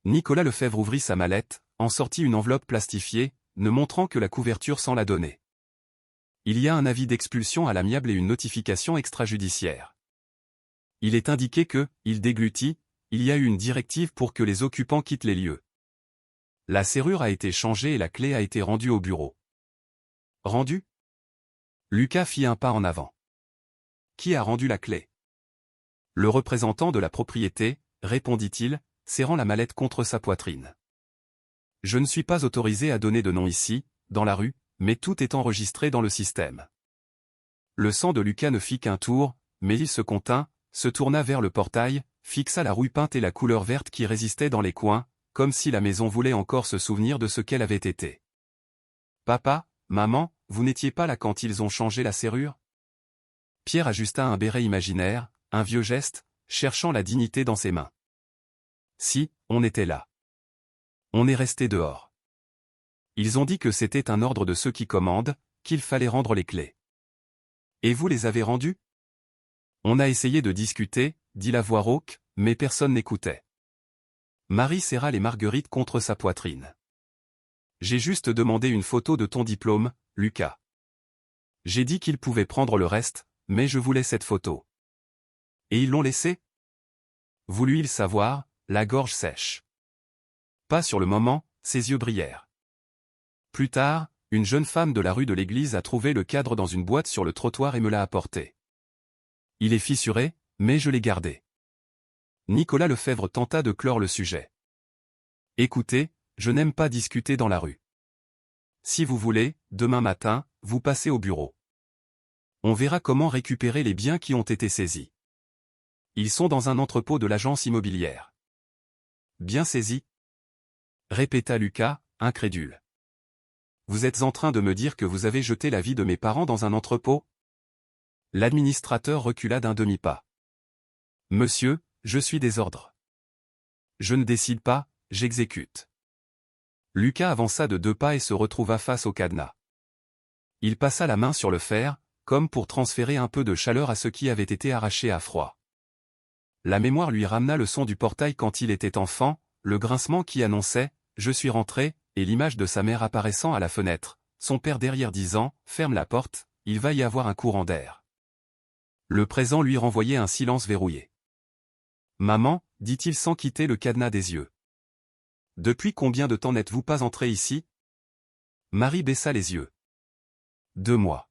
Nicolas Lefebvre ouvrit sa mallette, en sortit une enveloppe plastifiée, ne montrant que la couverture sans la donner. Il y a un avis d'expulsion à l'amiable et une notification extrajudiciaire. Il est indiqué que, il déglutit, il y a eu une directive pour que les occupants quittent les lieux. La serrure a été changée et la clé a été rendue au bureau. Rendue ? Lucas fit un pas en avant. Qui a rendu la clé ? Le représentant de la propriété, répondit-il, serrant la mallette contre sa poitrine. Je ne suis pas autorisé à donner de nom ici, dans la rue, mais tout est enregistré dans le système. Le sang de Lucas ne fit qu'un tour, mais il se contint, se tourna vers le portail, fixa la rouille peinte et la couleur verte qui résistait dans les coins, comme si la maison voulait encore se souvenir de ce qu'elle avait été. Papa, maman, vous n'étiez pas là quand ils ont changé la serrure ? Pierre ajusta un béret imaginaire, un vieux geste, cherchant la dignité dans ses mains. Si, on était là. On est resté dehors. Ils ont dit que c'était un ordre de ceux qui commandent, qu'il fallait rendre les clés. Et vous les avez rendues ? On a essayé de discuter, dit la voix rauque, mais personne n'écoutait. Marie serra les marguerites contre sa poitrine. J'ai juste demandé une photo de ton diplôme, Lucas. J'ai dit qu'ils pouvaient prendre le reste, mais je voulais cette photo. Et ils l'ont laissée ? Voulut-il savoir, la gorge sèche. Pas sur le moment, ses yeux brillèrent. Plus tard, une jeune femme de la rue de l'église a trouvé le cadre dans une boîte sur le trottoir et me l'a apporté. Il est fissuré, mais je l'ai gardé. Nicolas Lefebvre tenta de clore le sujet. Écoutez, je n'aime pas discuter dans la rue. Si vous voulez, demain matin, vous passez au bureau. On verra comment récupérer les biens qui ont été saisis. Ils sont dans un entrepôt de l'agence immobilière. Bien saisis? Répéta Lucas, incrédule. Vous êtes en train de me dire que vous avez jeté la vie de mes parents dans un entrepôt? L'administrateur recula d'un demi-pas. Monsieur, je suis des ordres. Je ne décide pas, j'exécute. Lucas avança de 2 pas et se retrouva face au cadenas. Il passa la main sur le fer, comme pour transférer un peu de chaleur à ce qui avait été arraché à froid. La mémoire lui ramena le son du portail quand il était enfant, le grincement qui annonçait « Je suis rentré » et l'image de sa mère apparaissant à la fenêtre, son père derrière disant « Ferme la porte, il va y avoir un courant d'air ». Le présent lui renvoyait un silence verrouillé. « Maman » dit-il sans quitter le cadenas des yeux. « Depuis combien de temps n'êtes-vous pas entré ici ?» Marie baissa les yeux. 2 mois.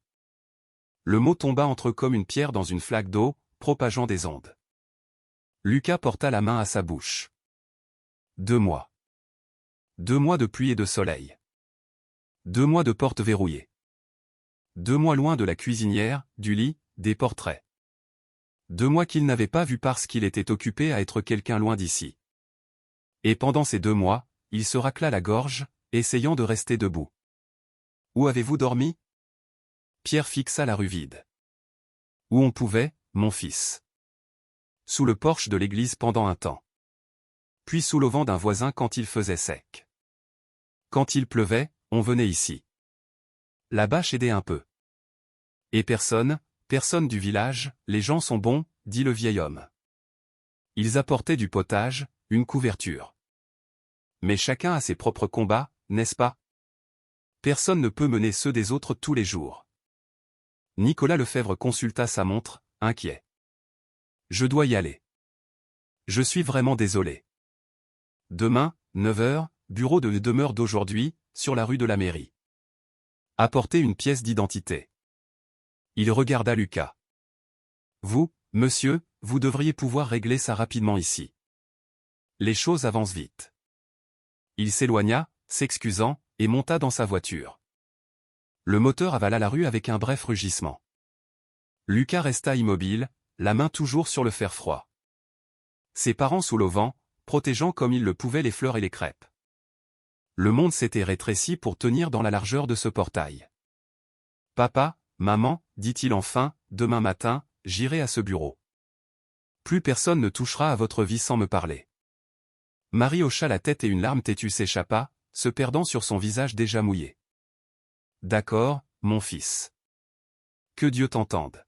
Le mot tomba entre eux comme une pierre dans une flaque d'eau, propageant des ondes. Lucas porta la main à sa bouche. 2 mois. 2 mois de pluie et de soleil. 2 mois de portes verrouillées. 2 mois loin de la cuisinière, du lit, des portraits. 2 mois qu'il n'avait pas vu parce qu'il était occupé à être quelqu'un loin d'ici. Et pendant ces 2 mois, il se racla la gorge, essayant de rester debout. Où avez-vous dormi? Pierre fixa la rue vide. Où on pouvait, mon fils. Sous le porche de l'église pendant un temps. Puis sous l'auvent d'un voisin quand il faisait sec. Quand il pleuvait, on venait ici. La bâche aidait un peu. Et personne du village, les gens sont bons, dit le vieil homme. Ils apportaient du potage, une couverture. Mais chacun a ses propres combats, n'est-ce pas? Personne ne peut mener ceux des autres tous les jours. Nicolas Lefebvre consulta sa montre, inquiet. Je dois y aller. Je suis vraiment désolé. Demain, 9 h, bureau de demeure d'aujourd'hui, sur la rue de la mairie. Apportez une pièce d'identité. Il regarda Lucas. Vous, monsieur, vous devriez pouvoir régler ça rapidement ici. Les choses avancent vite. Il s'éloigna, s'excusant, et monta dans sa voiture. Le moteur avala la rue avec un bref rugissement. Lucas resta immobile, la main toujours sur le fer froid. Ses parents sous l'auvent, protégeant comme ils le pouvaient les fleurs et les crêpes. Le monde s'était rétréci pour tenir dans la largeur de ce portail. « Papa, maman, dit-il enfin, demain matin, j'irai à ce bureau. Plus personne ne touchera à votre vie sans me parler. » Marie hocha la tête et une larme têtue s'échappa, se perdant sur son visage déjà mouillé. « D'accord, mon fils. Que Dieu t'entende. »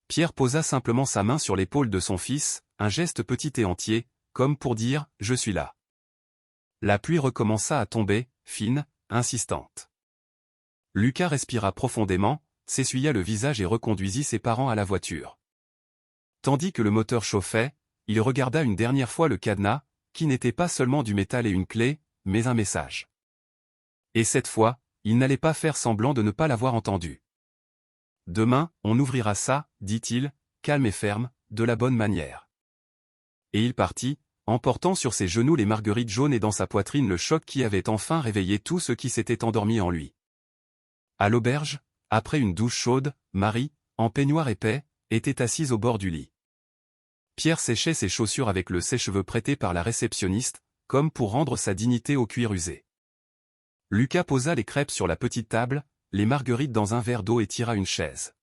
Pierre posa simplement sa main sur l'épaule de son fils, un geste petit et entier, comme pour dire « Je suis là ». La pluie recommença à tomber, fine, insistante. Lucas respira profondément, s'essuya le visage et reconduisit ses parents à la voiture. Tandis que le moteur chauffait, il regarda une dernière fois le cadenas, qui n'était pas seulement du métal et une clé, mais un message. Et cette fois, il n'allait pas faire semblant de ne pas l'avoir entendu. « Demain, on ouvrira ça, dit-il, calme et ferme, de la bonne manière. » Et il partit, emportant sur ses genoux les marguerites jaunes et dans sa poitrine le choc qui avait enfin réveillé tout ce qui s'était endormi en lui. À l'auberge, après une douche chaude, Marie, en peignoir épais, était assise au bord du lit. Pierre séchait ses chaussures avec le sèche-cheveux prêté par la réceptionniste, comme pour rendre sa dignité au cuir usé. Lucas posa les crêpes sur la petite table, les marguerites dans un verre d'eau et tira une chaise.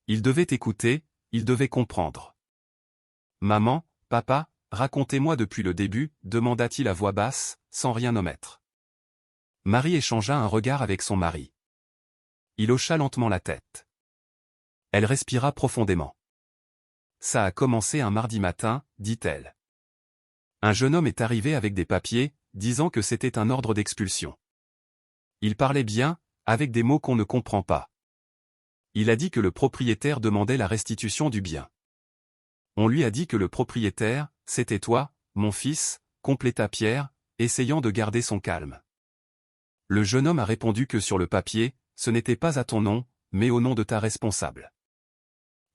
Il devait écouter, il devait comprendre. « Maman, papa, racontez-moi depuis le début, demanda-t-il à voix basse, sans rien omettre. Marie échangea un regard avec son mari. Il hocha lentement la tête. Elle respira profondément. Ça a commencé un mardi matin, dit-elle. Un jeune homme est arrivé avec des papiers, disant que c'était un ordre d'expulsion. Il parlait bien, avec des mots qu'on ne comprend pas. Il a dit que le propriétaire demandait la restitution du bien. On lui a dit que le propriétaire, c'était toi, mon fils, compléta Pierre, essayant de garder son calme. Le jeune homme a répondu que sur le papier, ce n'était pas à ton nom, mais au nom de ta responsable.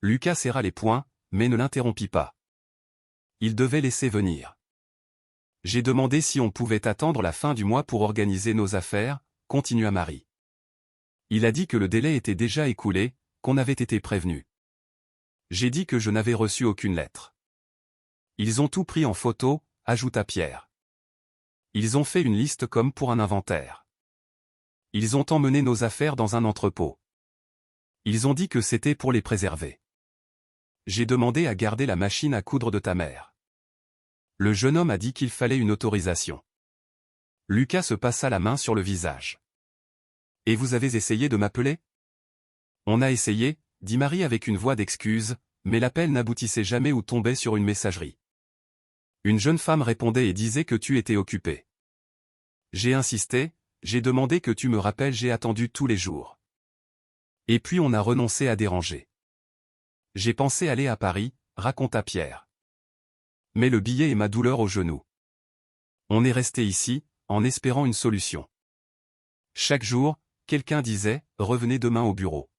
Lucas serra les poings, mais ne l'interrompit pas. il devait laisser venir. J'ai demandé si on pouvait attendre la fin du mois pour organiser nos affaires, continua Marie. Il a dit que le délai était déjà écoulé, qu'on avait été prévenu. J'ai dit que je n'avais reçu aucune lettre. Ils ont tout pris en photo, ajouta Pierre. Ils ont fait une liste comme pour un inventaire. Ils ont emmené nos affaires dans un entrepôt. Ils ont dit que c'était pour les préserver. J'ai demandé à garder la machine à coudre de ta mère. Le jeune homme a dit qu'il fallait une autorisation. Lucas se passa la main sur le visage. Et vous avez essayé de m'appeler? On a essayé, dit Marie avec une voix d'excuse, mais l'appel n'aboutissait jamais ou tombait sur une messagerie. Une jeune femme répondait et disait que tu étais occupé. J'ai insisté, j'ai demandé que tu me rappelles, j'ai attendu tous les jours. Et puis on a renoncé à déranger. J'ai pensé aller à Paris, raconta Pierre. Mais le billet et ma douleur au genou. On est resté ici, en espérant une solution. Chaque jour, quelqu'un disait « Revenez demain au bureau ».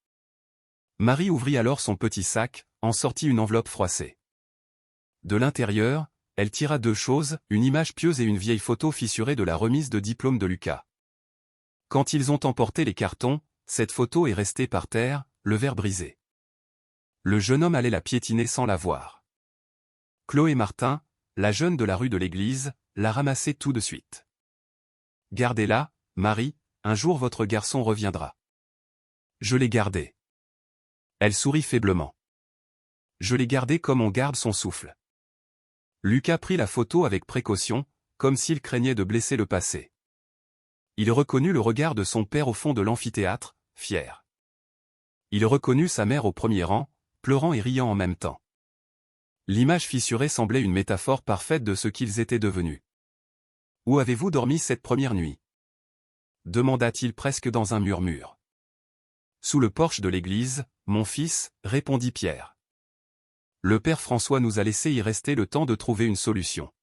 Marie ouvrit alors son petit sac, en sortit une enveloppe froissée. De l'intérieur, elle tira deux choses, une image pieuse et une vieille photo fissurée de la remise de diplôme de Lucas. Quand ils ont emporté les cartons, cette photo est restée par terre, le verre brisé. Le jeune homme allait la piétiner sans la voir. Chloé Martin, la jeune de la rue de l'église, l'a ramassée tout de suite. « Gardez-la, Marie, un jour votre garçon reviendra. » Je l'ai gardée. Elle sourit faiblement. Je l'ai gardée comme on garde son souffle. Lucas prit la photo avec précaution, comme s'il craignait de blesser le passé. Il reconnut le regard de son père au fond de l'amphithéâtre, fier. Il reconnut sa mère au premier rang, pleurant et riant en même temps. L'image fissurée semblait une métaphore parfaite de ce qu'ils étaient devenus. « Où avez-vous dormi cette première nuit » demanda-t-il presque dans un murmure. « Sous le porche de l'église, mon fils, répondit Pierre. Le père François nous a laissé y rester le temps de trouver une solution.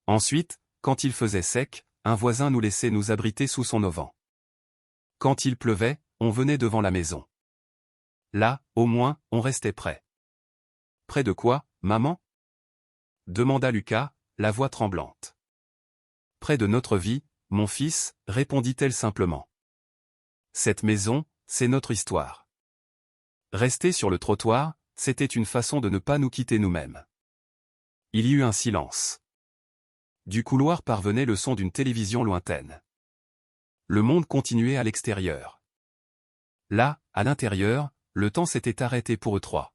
Ensuite, quand il faisait sec, un voisin nous laissait nous abriter sous son auvent. Quand il pleuvait, on venait devant la maison. Là, au moins, on restait près. »« Près de quoi, maman » demanda Lucas, la voix tremblante. « Près de notre vie, mon fils, répondit-elle simplement. Cette maison, c'est notre histoire. Rester sur le trottoir, c'était une façon de ne pas nous quitter nous-mêmes. » Il y eut un silence. Du couloir parvenait le son d'une télévision lointaine. Le monde continuait à l'extérieur. Là, à l'intérieur, le temps s'était arrêté pour eux trois.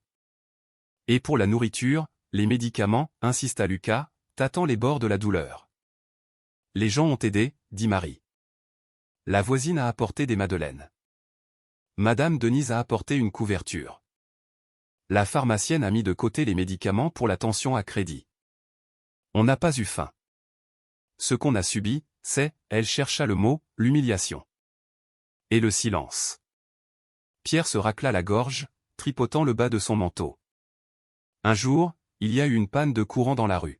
« Et pour la nourriture, les médicaments, insista Lucas, tâtant les bords de la douleur. »« Les gens ont aidé, dit Marie. La voisine a apporté des madeleines. Madame Denise a apporté une couverture. La pharmacienne a mis de côté les médicaments pour la tension à crédit. On n'a pas eu faim. Ce qu'on a subi, c'est, elle chercha le mot, l'humiliation. Et le silence. » Pierre se racla la gorge, tripotant le bas de son manteau. « Un jour, il y a eu une panne de courant dans la rue.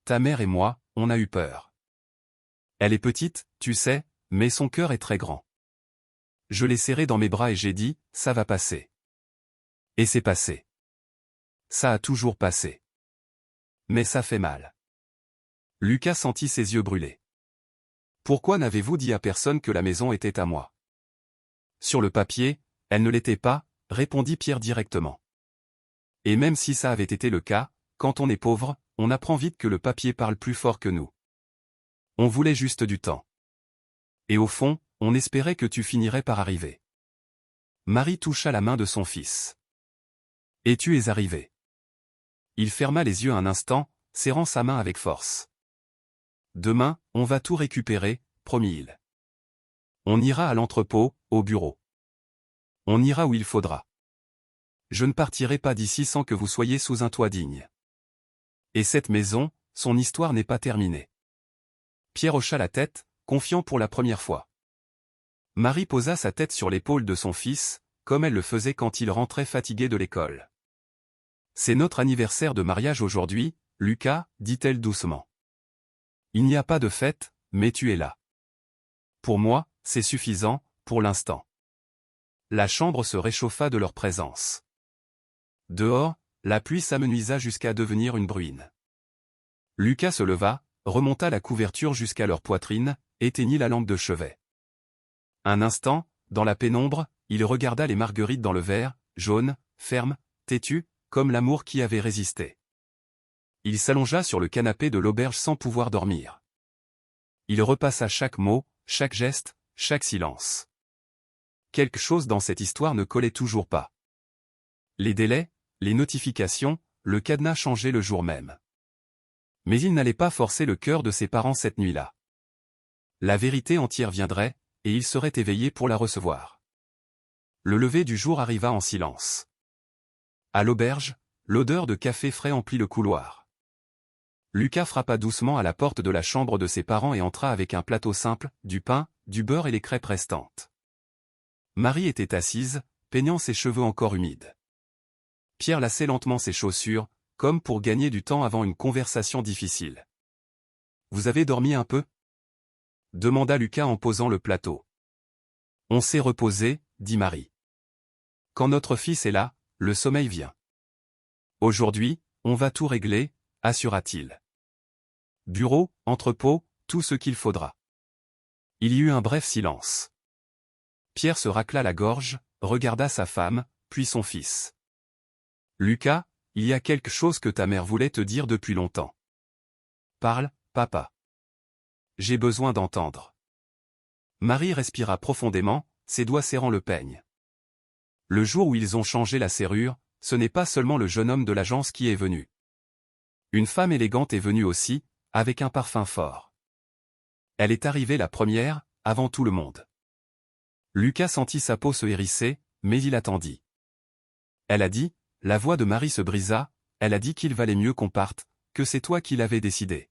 Ta mère et moi, on a eu peur. Elle est petite, tu sais, mais son cœur est très grand. Je l'ai serrée dans mes bras et j'ai dit, ça va passer. Et c'est passé. Ça a toujours passé. Mais ça fait mal. » Lucas sentit ses yeux brûler. « Pourquoi n'avez-vous dit à personne que la maison était à moi » ? Sur le papier, elle ne l'était pas, répondit Pierre directement. Et même si ça avait été le cas, quand on est pauvre, on apprend vite que le papier parle plus fort que nous. On voulait juste du temps. Et au fond, on espérait que tu finirais par arriver. Marie toucha la main de son fils. « Et tu es arrivé. » Il ferma les yeux un instant, serrant sa main avec force. « Demain, on va tout récupérer, promit-il. On ira à l'entrepôt, au bureau. On ira où il faudra. Je ne partirai pas d'ici sans que vous soyez sous un toit digne. Et cette maison, son histoire n'est pas terminée. » Pierre hocha la tête, confiant pour la première fois. Marie posa sa tête sur l'épaule de son fils, comme elle le faisait quand il rentrait fatigué de l'école. « C'est notre anniversaire de mariage aujourd'hui, Lucas, dit-elle doucement. Il n'y a pas de fête, mais tu es là. Pour moi, c'est suffisant, pour l'instant. » La chambre se réchauffa de leur présence. Dehors, la pluie s'amenuisa jusqu'à devenir une bruine. Lucas se leva, remonta la couverture jusqu'à leur poitrine, éteignit la lampe de chevet. Un instant, dans la pénombre, il regarda les marguerites dans le verre, jaunes, fermes, têtues, comme l'amour qui avait résisté. Il s'allongea sur le canapé de l'auberge sans pouvoir dormir. Il repassa chaque mot, chaque geste, chaque silence. Quelque chose dans cette histoire ne collait toujours pas. Les délais, les notifications, le cadenas changeaient le jour même. Mais il n'allait pas forcer le cœur de ses parents cette nuit-là. La vérité entière viendrait, et il serait éveillé pour la recevoir. Le lever du jour arriva en silence. À l'auberge, l'odeur de café frais emplit le couloir. Lucas frappa doucement à la porte de la chambre de ses parents et entra avec un plateau simple, du pain, du beurre et les crêpes restantes. Marie était assise, peignant ses cheveux encore humides. Pierre lassait lentement ses chaussures, comme pour gagner du temps avant une conversation difficile. « Vous avez dormi un peu » demanda Lucas en posant le plateau. « On s'est reposé, » dit Marie. « Quand notre fils est là, le sommeil vient. Aujourd'hui, on va tout régler, assura-t-il. Bureau, entrepôt, tout ce qu'il faudra. » Il y eut un bref silence. Pierre se racla la gorge, regarda sa femme, puis son fils. « Lucas, il y a quelque chose que ta mère voulait te dire depuis longtemps. Parle, papa. J'ai besoin d'entendre. » Marie respira profondément, ses doigts serrant le peigne. Le jour où ils ont changé la serrure, ce n'est pas seulement le jeune homme de l'agence qui est venu. Une femme élégante est venue aussi, avec un parfum fort. Elle est arrivée la première, avant tout le monde. Lucas sentit sa peau se hérisser, mais il attendit. Elle a dit, la voix de Marie se brisa, elle a dit qu'il valait mieux qu'on parte, que c'est toi qui l'avais décidé.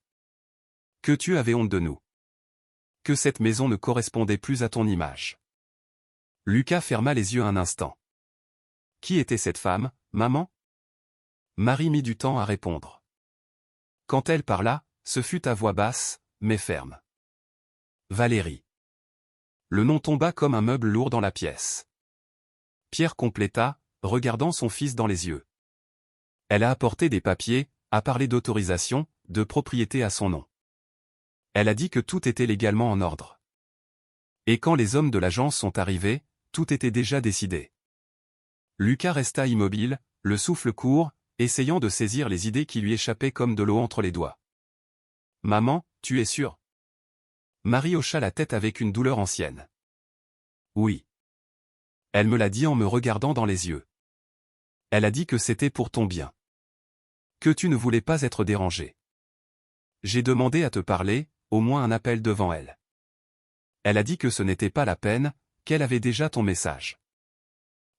Que tu avais honte de nous. Que cette maison ne correspondait plus à ton image. Lucas ferma les yeux un instant. Qui était cette femme, maman? Marie mit du temps à répondre. Quand elle parla, ce fut à voix basse, mais ferme. Valérie. Le nom tomba comme un meuble lourd dans la pièce. Pierre compléta, regardant son fils dans les yeux. Elle a apporté des papiers, a parlé d'autorisation, de propriété à son nom. Elle a dit que tout était légalement en ordre. Et quand les hommes de l'agence sont arrivés, tout était déjà décidé. Lucas resta immobile, le souffle court, essayant de saisir les idées qui lui échappaient comme de l'eau entre les doigts. « Maman, tu es sûre ?» Marie hocha la tête avec une douleur ancienne. « Oui. Elle me l'a dit en me regardant dans les yeux. Elle a dit que c'était pour ton bien. Que tu ne voulais pas être dérangé. J'ai demandé à te parler, au moins un appel devant elle. Elle a dit que ce n'était pas la peine, qu'elle avait déjà ton message. »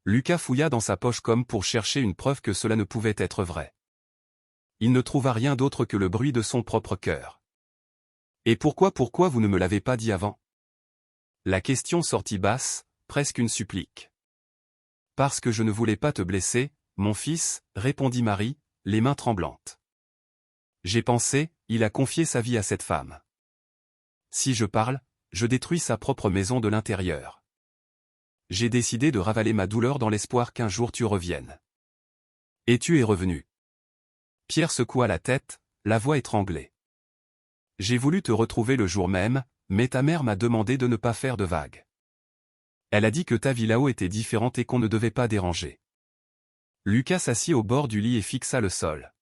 Lucas fouilla dans sa poche comme pour chercher une preuve que cela ne pouvait être vrai. Il ne trouva rien d'autre que le bruit de son propre cœur. « Et pourquoi vous ne me l'avez pas dit avant ?» La question sortit basse, presque une supplique. « Parce que je ne voulais pas te blesser, mon fils, » répondit Marie, les mains tremblantes. « J'ai pensé, il a confié sa vie à cette femme. Si je parle, je détruis sa propre maison de l'intérieur. J'ai décidé de ravaler ma douleur dans l'espoir qu'un jour tu reviennes. Et tu es revenu. » Pierre secoua la tête, la voix étranglée. « J'ai voulu te retrouver le jour même, mais ta mère m'a demandé de ne pas faire de vagues. Elle a dit que ta vie là-haut était différente et qu'on ne devait pas déranger. » Lucas s'assit au bord du lit et fixa le sol.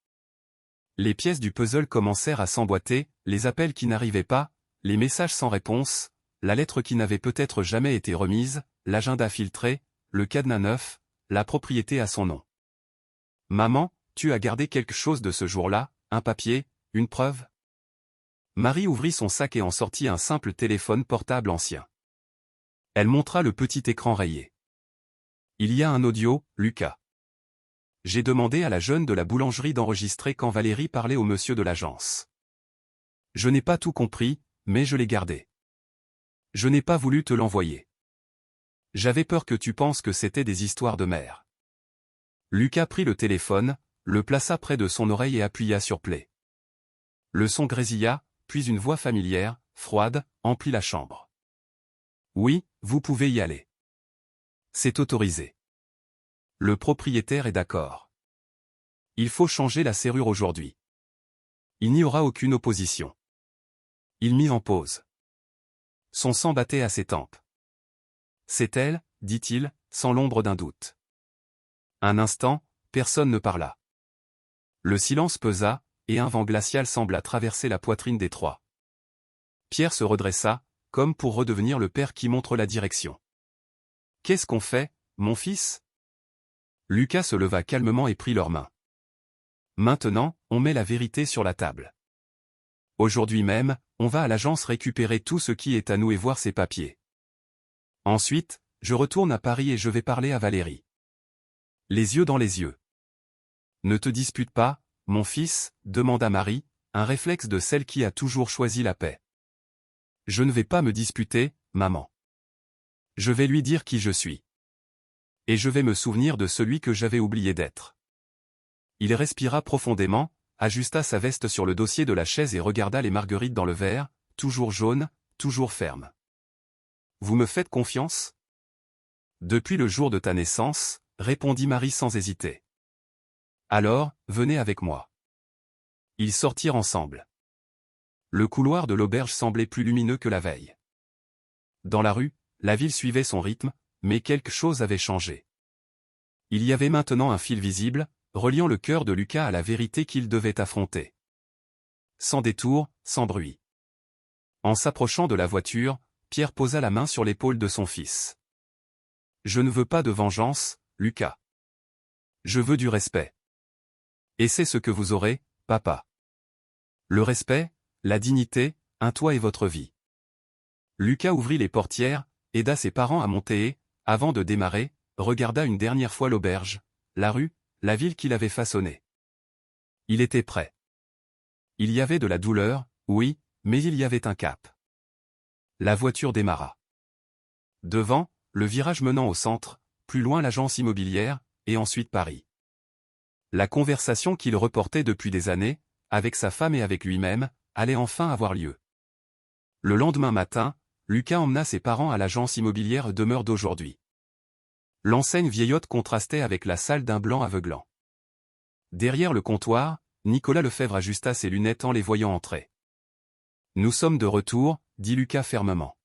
Les pièces du puzzle commencèrent à s'emboîter, les appels qui n'arrivaient pas, les messages sans réponse, la lettre qui n'avait peut-être jamais été remise, l'agenda filtré, le cadenas neuf, la propriété à son nom. « Maman, tu as gardé quelque chose de ce jour-là, un papier, une preuve ?» Marie ouvrit son sac et en sortit un simple téléphone portable ancien. Elle montra le petit écran rayé. « Il y a un audio, Lucas. J'ai demandé à la jeune de la boulangerie d'enregistrer quand Valérie parlait au monsieur de l'agence. Je n'ai pas tout compris, mais je l'ai gardé. Je n'ai pas voulu te l'envoyer. J'avais peur que tu penses que c'était des histoires de mère. » Lucas prit le téléphone, le plaça près de son oreille et appuya sur play. Le son grésilla, puis une voix familière, froide, emplit la chambre. « Oui, vous pouvez y aller. C'est autorisé. Le propriétaire est d'accord. Il faut changer la serrure aujourd'hui. Il n'y aura aucune opposition. Il mit en pause. Son sang battait à ses tempes. C'est elle, dit-il, sans l'ombre d'un doute. Un instant, personne ne parla. Le silence pesa, et un vent glacial sembla traverser la poitrine des trois. Pierre se redressa, comme pour redevenir le père qui montre la direction. « Qu'est-ce qu'on fait, mon fils ?» Lucas se leva calmement et prit leurs mains. « Maintenant, on met la vérité sur la table. Aujourd'hui même, on va à l'agence récupérer tout ce qui est à nous et voir ses papiers. Ensuite, je retourne à Paris et je vais parler à Valérie. Les yeux dans les yeux. Ne te dispute pas, mon fils, demanda Marie, un réflexe de celle qui a toujours choisi la paix. Je ne vais pas me disputer, maman. Je vais lui dire qui je suis. Et je vais me souvenir de celui que j'avais oublié d'être. Il respira profondément, ajusta sa veste sur le dossier de la chaise et regarda les marguerites dans le verre, toujours jaunes, toujours fermes. Vous me faites confiance ? Depuis le jour de ta naissance, répondit Marie sans hésiter. Alors, venez avec moi. Ils sortirent ensemble. Le couloir de l'auberge semblait plus lumineux que la veille. Dans la rue, la ville suivait son rythme, mais quelque chose avait changé. Il y avait maintenant un fil visible, reliant le cœur de Lucas à la vérité qu'il devait affronter. Sans détour, sans bruit. En s'approchant de la voiture, Pierre posa la main sur l'épaule de son fils. « Je ne veux pas de vengeance, Lucas. Je veux du respect. Et c'est ce que vous aurez, papa. Le respect, la dignité, un toit et votre vie. » Lucas ouvrit les portières, aida ses parents à monter et, avant de démarrer, regarda une dernière fois l'auberge, la rue, la ville qu'il avait façonnée. Il était prêt. Il y avait de la douleur, oui, mais il y avait un cap. La voiture démarra. Devant, le virage menant au centre, plus loin l'agence immobilière, et ensuite Paris. La conversation qu'il reportait depuis des années, avec sa femme et avec lui-même, allait enfin avoir lieu. Le lendemain matin, Lucas emmena ses parents à l'agence immobilière Demeure d'aujourd'hui. L'enseigne vieillotte contrastait avec la salle d'un blanc aveuglant. Derrière le comptoir, Nicolas Lefebvre ajusta ses lunettes en les voyant entrer. « Nous sommes de retour, » dit Lucas fermement.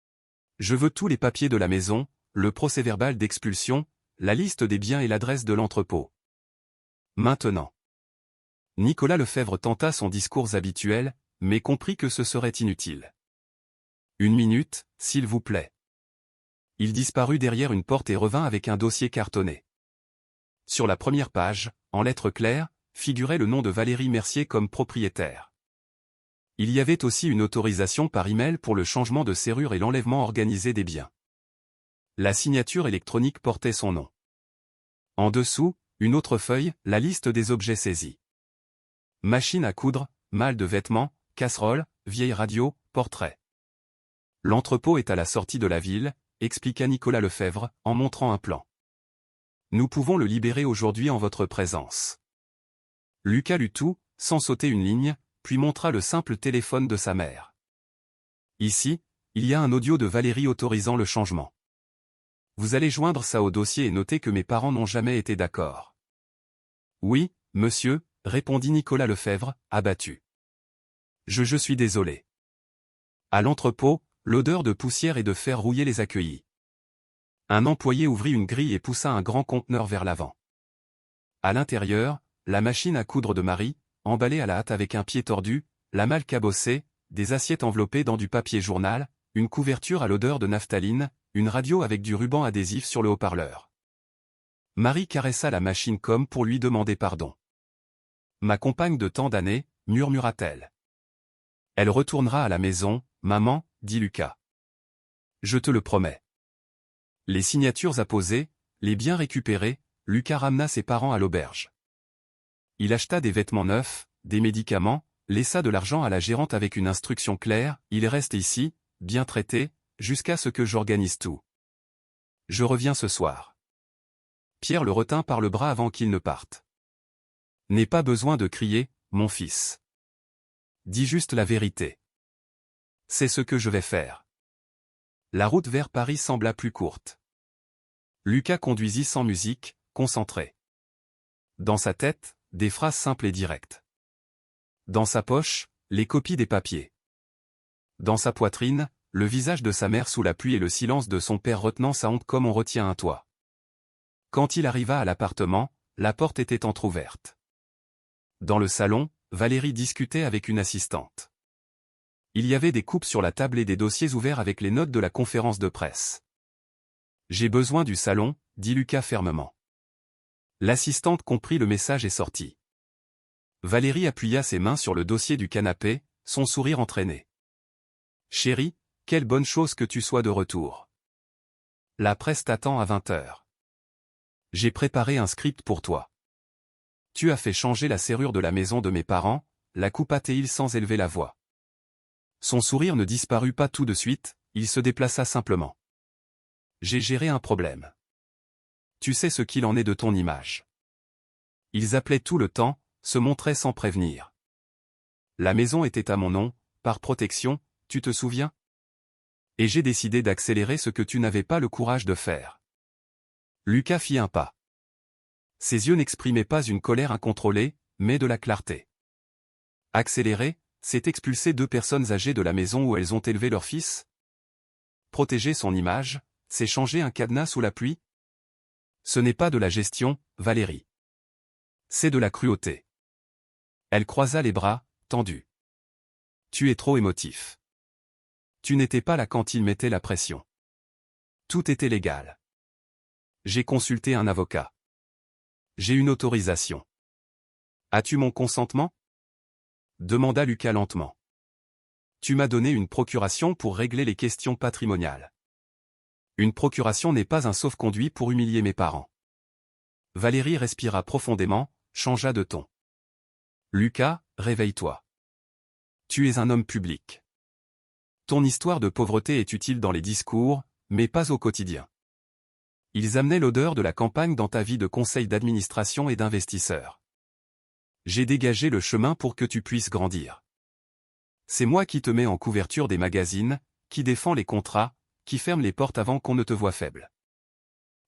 « Je veux tous les papiers de la maison, le procès-verbal d'expulsion, la liste des biens et l'adresse de l'entrepôt. Maintenant. » Nicolas Lefebvre tenta son discours habituel, mais comprit que ce serait inutile. « Une minute, s'il vous plaît. » Il disparut derrière une porte et revint avec un dossier cartonné. Sur la première page, en lettres claires, figurait le nom de Valérie Mercier comme propriétaire. Il y avait aussi une autorisation par email pour le changement de serrure et l'enlèvement organisé des biens. La signature électronique portait son nom. En dessous, une autre feuille, la liste des objets saisis. Machine à coudre, malle de vêtements, casserole, vieille radio, portrait. L'entrepôt est à la sortie de la ville, expliqua Nicolas Lefebvre, en montrant un plan. Nous pouvons le libérer aujourd'hui en votre présence. Lucas lut tout, sans sauter une ligne, puis montra le simple téléphone de sa mère. Ici, il y a un audio de Valérie autorisant le changement. Vous allez joindre ça au dossier et noter que mes parents n'ont jamais été d'accord. Oui, monsieur, répondit Nicolas Lefebvre, abattu. Je suis désolé. À l'entrepôt, l'odeur de poussière et de fer rouillé les accueillit. Un employé ouvrit une grille et poussa un grand conteneur vers l'avant. À l'intérieur, la machine à coudre de Marie, emballée à la hâte avec un pied tordu, la malle cabossée, des assiettes enveloppées dans du papier journal, une couverture à l'odeur de naphtaline, une radio avec du ruban adhésif sur le haut-parleur. Marie caressa la machine comme pour lui demander pardon. « Ma compagne de tant d'années, » murmura-t-elle. « Elle retournera à la maison, maman, » dit Lucas. « Je te le promets. » Les signatures apposées, les biens récupérés, Lucas ramena ses parents à l'auberge. Il acheta des vêtements neufs, des médicaments, laissa de l'argent à la gérante avec une instruction claire, il reste ici, bien traité, jusqu'à ce que j'organise tout. Je reviens ce soir. Pierre le retint par le bras avant qu'il ne parte. N'aie pas besoin de crier, mon fils. Dis juste la vérité. C'est ce que je vais faire. La route vers Paris sembla plus courte. Lucas conduisit sans musique, concentré. Dans sa tête, des phrases simples et directes. Dans sa poche, les copies des papiers. Dans sa poitrine, le visage de sa mère sous la pluie et le silence de son père retenant sa honte comme on retient un toit. Quand il arriva à l'appartement, la porte était entr'ouverte. Dans le salon, Valérie discutait avec une assistante. Il y avait des coupes sur la table et des dossiers ouverts avec les notes de la conférence de presse. « J'ai besoin du salon », dit Lucas fermement. L'assistante comprit le message et sortit. Valérie appuya ses mains sur le dossier du canapé, son sourire entraîné. « Chérie, quelle bonne chose que tu sois de retour. La presse t'attend à 20h. J'ai préparé un script pour toi. Tu as fait changer la serrure de la maison de mes parents, la coupa-t-il sans élever la voix. Son sourire ne disparut pas tout de suite, il se déplaça simplement. J'ai géré un problème. Tu sais ce qu'il en est de ton image. Ils appelaient tout le temps, se montraient sans prévenir. La maison était à mon nom, par protection, tu te souviens? Et j'ai décidé d'accélérer ce que tu n'avais pas le courage de faire. Lucas fit un pas. Ses yeux n'exprimaient pas une colère incontrôlée, mais de la clarté. Accélérer, c'est expulser 2 personnes âgées de la maison où elles ont élevé leur fils? Protéger son image, c'est changer un cadenas sous la pluie? Ce n'est pas de la gestion, Valérie. C'est de la cruauté. Elle croisa les bras, tendus. Tu es trop émotif. Tu n'étais pas là quand il mettait la pression. Tout était légal. J'ai consulté un avocat. J'ai une autorisation. As-tu mon consentement? Demanda Lucas lentement. Tu m'as donné une procuration pour régler les questions patrimoniales. Une procuration n'est pas un sauf-conduit pour humilier mes parents. Valérie respira profondément, changea de ton. Lucas, réveille-toi. Tu es un homme public. Ton histoire de pauvreté est utile dans les discours, mais pas au quotidien. Ils amenaient l'odeur de la campagne dans ta vie de conseil d'administration et d'investisseur. J'ai dégagé le chemin pour que tu puisses grandir. C'est moi qui te mets en couverture des magazines, qui défend les contrats, qui ferme les portes avant qu'on ne te voie faible.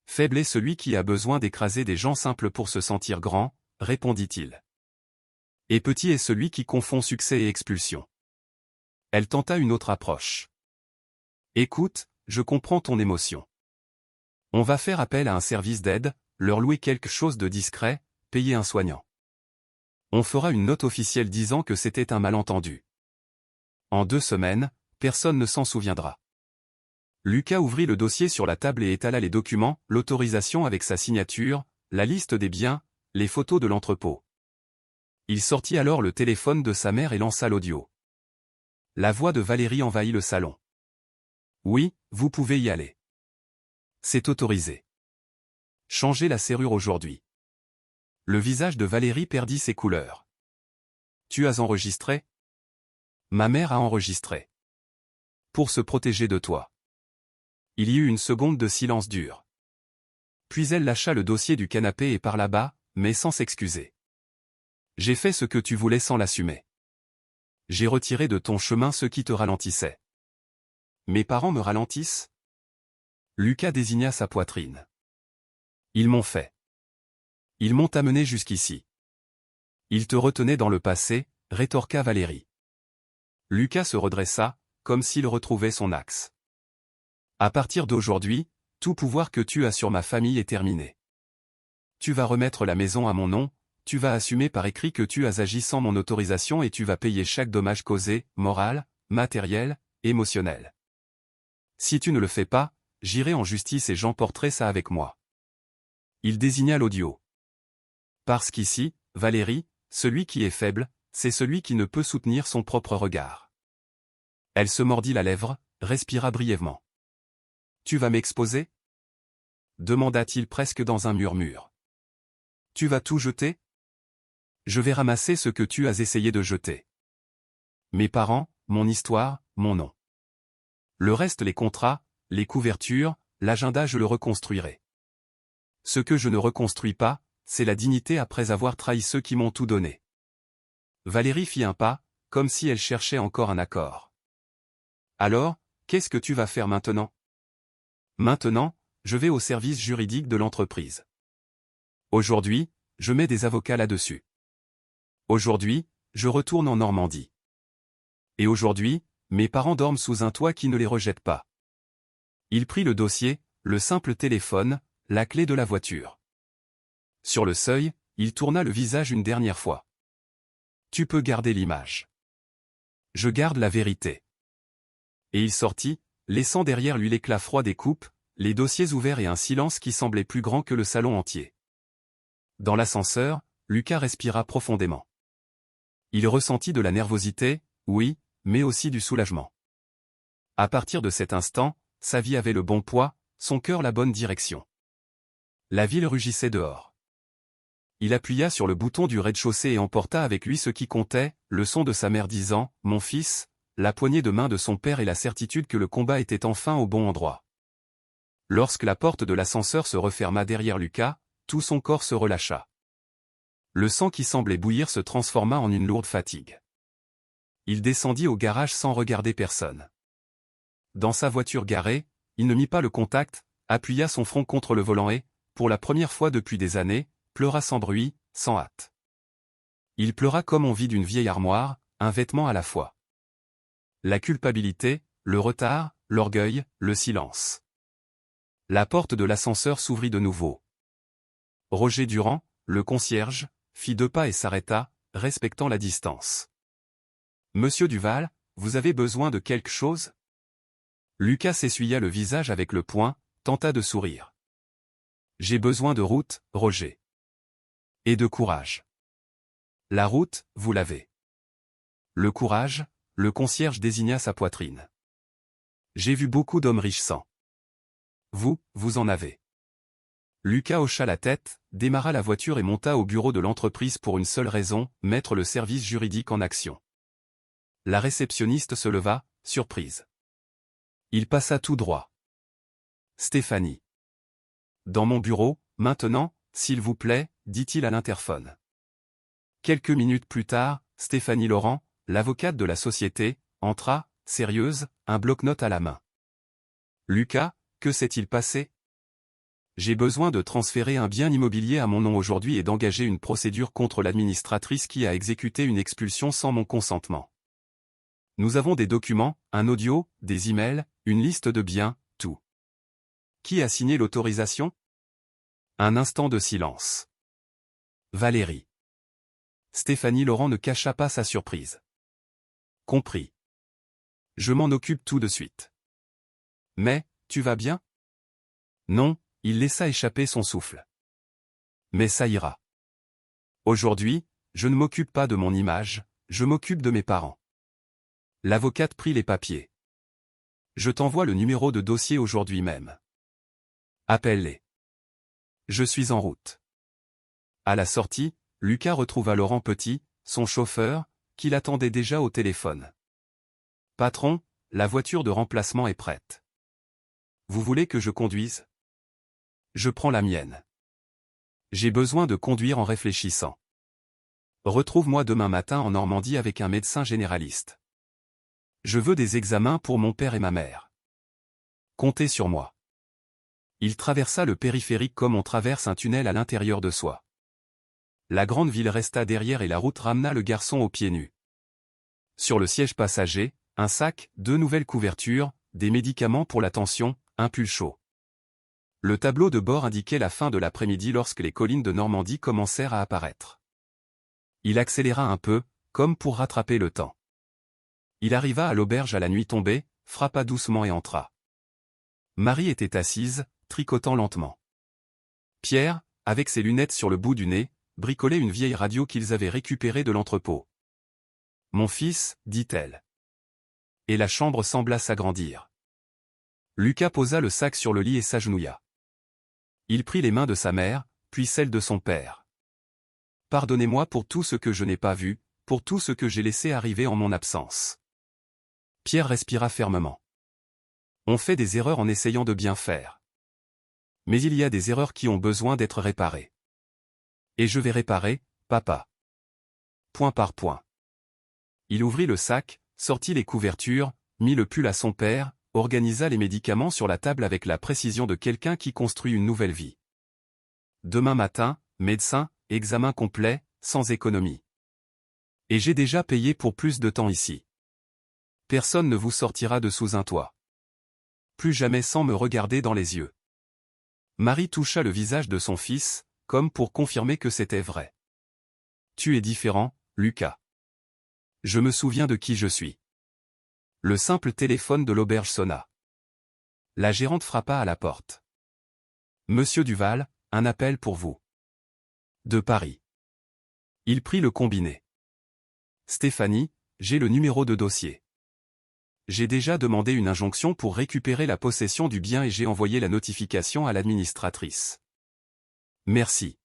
Faible est celui qui a besoin d'écraser des gens simples pour se sentir grand, répondit-il. Et petit est celui qui confond succès et expulsion. Elle tenta une autre approche. Écoute, je comprends ton émotion. On va faire appel à un service d'aide, leur louer quelque chose de discret, payer un soignant. On fera une note officielle disant que c'était un malentendu. En 2 semaines, personne ne s'en souviendra. Lucas ouvrit le dossier sur la table et étala les documents, l'autorisation avec sa signature, la liste des biens, les photos de l'entrepôt. Il sortit alors le téléphone de sa mère et lança l'audio. La voix de Valérie envahit le salon. Oui, vous pouvez y aller. C'est autorisé. Changez la serrure aujourd'hui. Le visage de Valérie perdit ses couleurs. Tu as enregistré? Ma mère a enregistré. Pour se protéger de toi. Il y eut une seconde de silence dur. Puis elle lâcha le dossier du canapé et parla bas, mais sans s'excuser. J'ai fait ce que tu voulais sans l'assumer. J'ai retiré de ton chemin ce qui te ralentissait. Mes parents me ralentissent? Lucas désigna sa poitrine. Ils m'ont fait. Ils m'ont amené jusqu'ici. Ils te retenaient dans le passé, rétorqua Valérie. Lucas se redressa, comme s'il retrouvait son axe. À partir d'aujourd'hui, tout pouvoir que tu as sur ma famille est terminé. Tu vas remettre la maison à mon nom, tu vas assumer par écrit que tu as agi sans mon autorisation et tu vas payer chaque dommage causé, moral, matériel, émotionnel. Si tu ne le fais pas, j'irai en justice et j'emporterai ça avec moi. Il désigna l'audio. Parce qu'ici, Valérie, celui qui est faible, c'est celui qui ne peut soutenir son propre regard. Elle se mordit la lèvre, respira brièvement. Tu vas m'exposer? Demanda-t-il presque dans un murmure. Tu vas tout jeter? Je vais ramasser ce que tu as essayé de jeter. Mes parents, mon histoire, mon nom. Le reste, les contrats, les couvertures, l'agenda, je le reconstruirai. Ce que je ne reconstruis pas, c'est la dignité après avoir trahi ceux qui m'ont tout donné. Valérie fit un pas, comme si elle cherchait encore un accord. Alors, qu'est-ce que tu vas faire maintenant? Maintenant, je vais au service juridique de l'entreprise. Aujourd'hui, je mets des avocats là-dessus. Aujourd'hui, je retourne en Normandie. Et aujourd'hui, mes parents dorment sous un toit qui ne les rejette pas. Il prit le dossier, le simple téléphone, la clé de la voiture. Sur le seuil, il tourna le visage une dernière fois. Tu peux garder l'image. Je garde la vérité. Et il sortit, laissant derrière lui l'éclat froid des coupes, les dossiers ouverts et un silence qui semblait plus grand que le salon entier. Dans l'ascenseur, Lucas respira profondément. Il ressentit de la nervosité, oui, mais aussi du soulagement. À partir de cet instant, sa vie avait le bon poids, son cœur la bonne direction. La ville rugissait dehors. Il appuya sur le bouton du rez-de-chaussée et emporta avec lui ce qui comptait, le son de sa mère disant « Mon fils », la poignée de main de son père et la certitude que le combat était enfin au bon endroit. Lorsque la porte de l'ascenseur se referma derrière Lucas, tout son corps se relâcha. Le sang qui semblait bouillir se transforma en une lourde fatigue. Il descendit au garage sans regarder personne. Dans sa voiture garée, il ne mit pas le contact, appuya son front contre le volant et, pour la première fois depuis des années, pleura sans bruit, sans hâte. Il pleura comme on vide une vieille armoire, un vêtement à la fois. La culpabilité, le retard, l'orgueil, le silence. La porte de l'ascenseur s'ouvrit de nouveau. Roger Durand, le concierge, fit 2 pas et s'arrêta, respectant la distance. « Monsieur Duval, vous avez besoin de quelque chose ?» Lucas s'essuya le visage avec le poing, tenta de sourire. « J'ai besoin de route, Roger. Et de courage. » La route, vous l'avez. Le courage, le concierge désigna sa poitrine. « J'ai vu beaucoup d'hommes riches sans. Vous en avez. » Lucas hocha la tête, démarra la voiture et monta au bureau de l'entreprise pour une seule raison, mettre le service juridique en action. La réceptionniste se leva, surprise. Il passa tout droit. « Stéphanie. »« Dans mon bureau, maintenant, s'il vous plaît, » dit-il à l'interphone. Quelques minutes plus tard, Stéphanie Laurent, l'avocate de la société, entra, sérieuse, un bloc-notes à la main. « Lucas, que s'est-il passé ? » J'ai besoin de transférer un bien immobilier à mon nom aujourd'hui et d'engager une procédure contre l'administratrice qui a exécuté une expulsion sans mon consentement. Nous avons des documents, un audio, des emails, une liste de biens, tout. Qui a signé l'autorisation ? Un instant de silence. Valérie. Stéphanie Laurent ne cacha pas sa surprise. Compris. Je m'en occupe tout de suite. Mais, tu vas bien ? Non. Il laissa échapper son souffle. Mais ça ira. Aujourd'hui, je ne m'occupe pas de mon image, je m'occupe de mes parents. L'avocate prit les papiers. Je t'envoie le numéro de dossier aujourd'hui même. Appelle-les. Je suis en route. À la sortie, Lucas retrouva Laurent Petit, son chauffeur, qui l'attendait déjà au téléphone. Patron, la voiture de remplacement est prête. Vous voulez que je conduise ? Je prends la mienne. J'ai besoin de conduire en réfléchissant. Retrouve-moi demain matin en Normandie avec un médecin généraliste. Je veux des examens pour mon père et ma mère. Comptez sur moi. Il traversa le périphérique comme on traverse un tunnel à l'intérieur de soi. La grande ville resta derrière et la route ramena le garçon aux pieds nus. Sur le siège passager, un sac, 2 nouvelles couvertures, des médicaments pour la tension, un pull chaud. Le tableau de bord indiquait la fin de l'après-midi lorsque les collines de Normandie commencèrent à apparaître. Il accéléra un peu, comme pour rattraper le temps. Il arriva à l'auberge à la nuit tombée, frappa doucement et entra. Marie était assise, tricotant lentement. Pierre, avec ses lunettes sur le bout du nez, bricolait une vieille radio qu'ils avaient récupérée de l'entrepôt. « Mon fils, » dit-elle. Et la chambre sembla s'agrandir. Lucas posa le sac sur le lit et s'agenouilla. Il prit les mains de sa mère, puis celles de son père. « Pardonnez-moi pour tout ce que je n'ai pas vu, pour tout ce que j'ai laissé arriver en mon absence. » Pierre respira fermement. On fait des erreurs en essayant de bien faire. Mais il y a des erreurs qui ont besoin d'être réparées. Et je vais réparer, papa. Point par point. Il ouvrit le sac, sortit les couvertures, mit le pull à son père, organisa les médicaments sur la table avec la précision de quelqu'un qui construit une nouvelle vie. Demain matin, médecin, examen complet, sans économie. Et j'ai déjà payé pour plus de temps ici. Personne ne vous sortira de sous un toit. Plus jamais sans me regarder dans les yeux. Marie toucha le visage de son fils, comme pour confirmer que c'était vrai. Tu es différent, Lucas. Je me souviens de qui je suis. Le simple téléphone de l'auberge sonna. La gérante frappa à la porte. Monsieur Duval, un appel pour vous. De Paris. Il prit le combiné. Stéphanie, j'ai le numéro de dossier. J'ai déjà demandé une injonction pour récupérer la possession du bien et j'ai envoyé la notification à l'administratrice. Merci.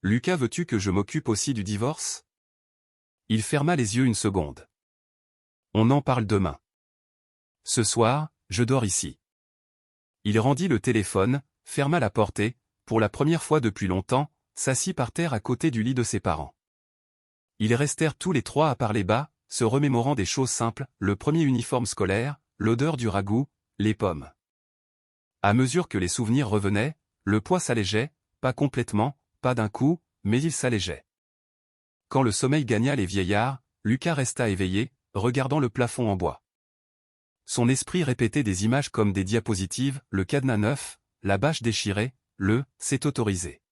Lucas, veux-tu que je m'occupe aussi du divorce? Il ferma les yeux une seconde. On en parle demain. Ce soir, je dors ici. Il rendit le téléphone, ferma la porte et, pour la première fois depuis longtemps, s'assit par terre à côté du lit de ses parents. Ils restèrent tous les trois à parler bas, se remémorant des choses simples, le premier uniforme scolaire, l'odeur du ragoût, les pommes. À mesure que les souvenirs revenaient, le poids s'allégeait, pas complètement, pas d'un coup, mais il s'allégeait. Quand le sommeil gagna les vieillards, Lucas resta éveillé, regardant le plafond en bois. Son esprit répétait des images comme des diapositives, le cadenas neuf, la bâche déchirée, c'est autorisé.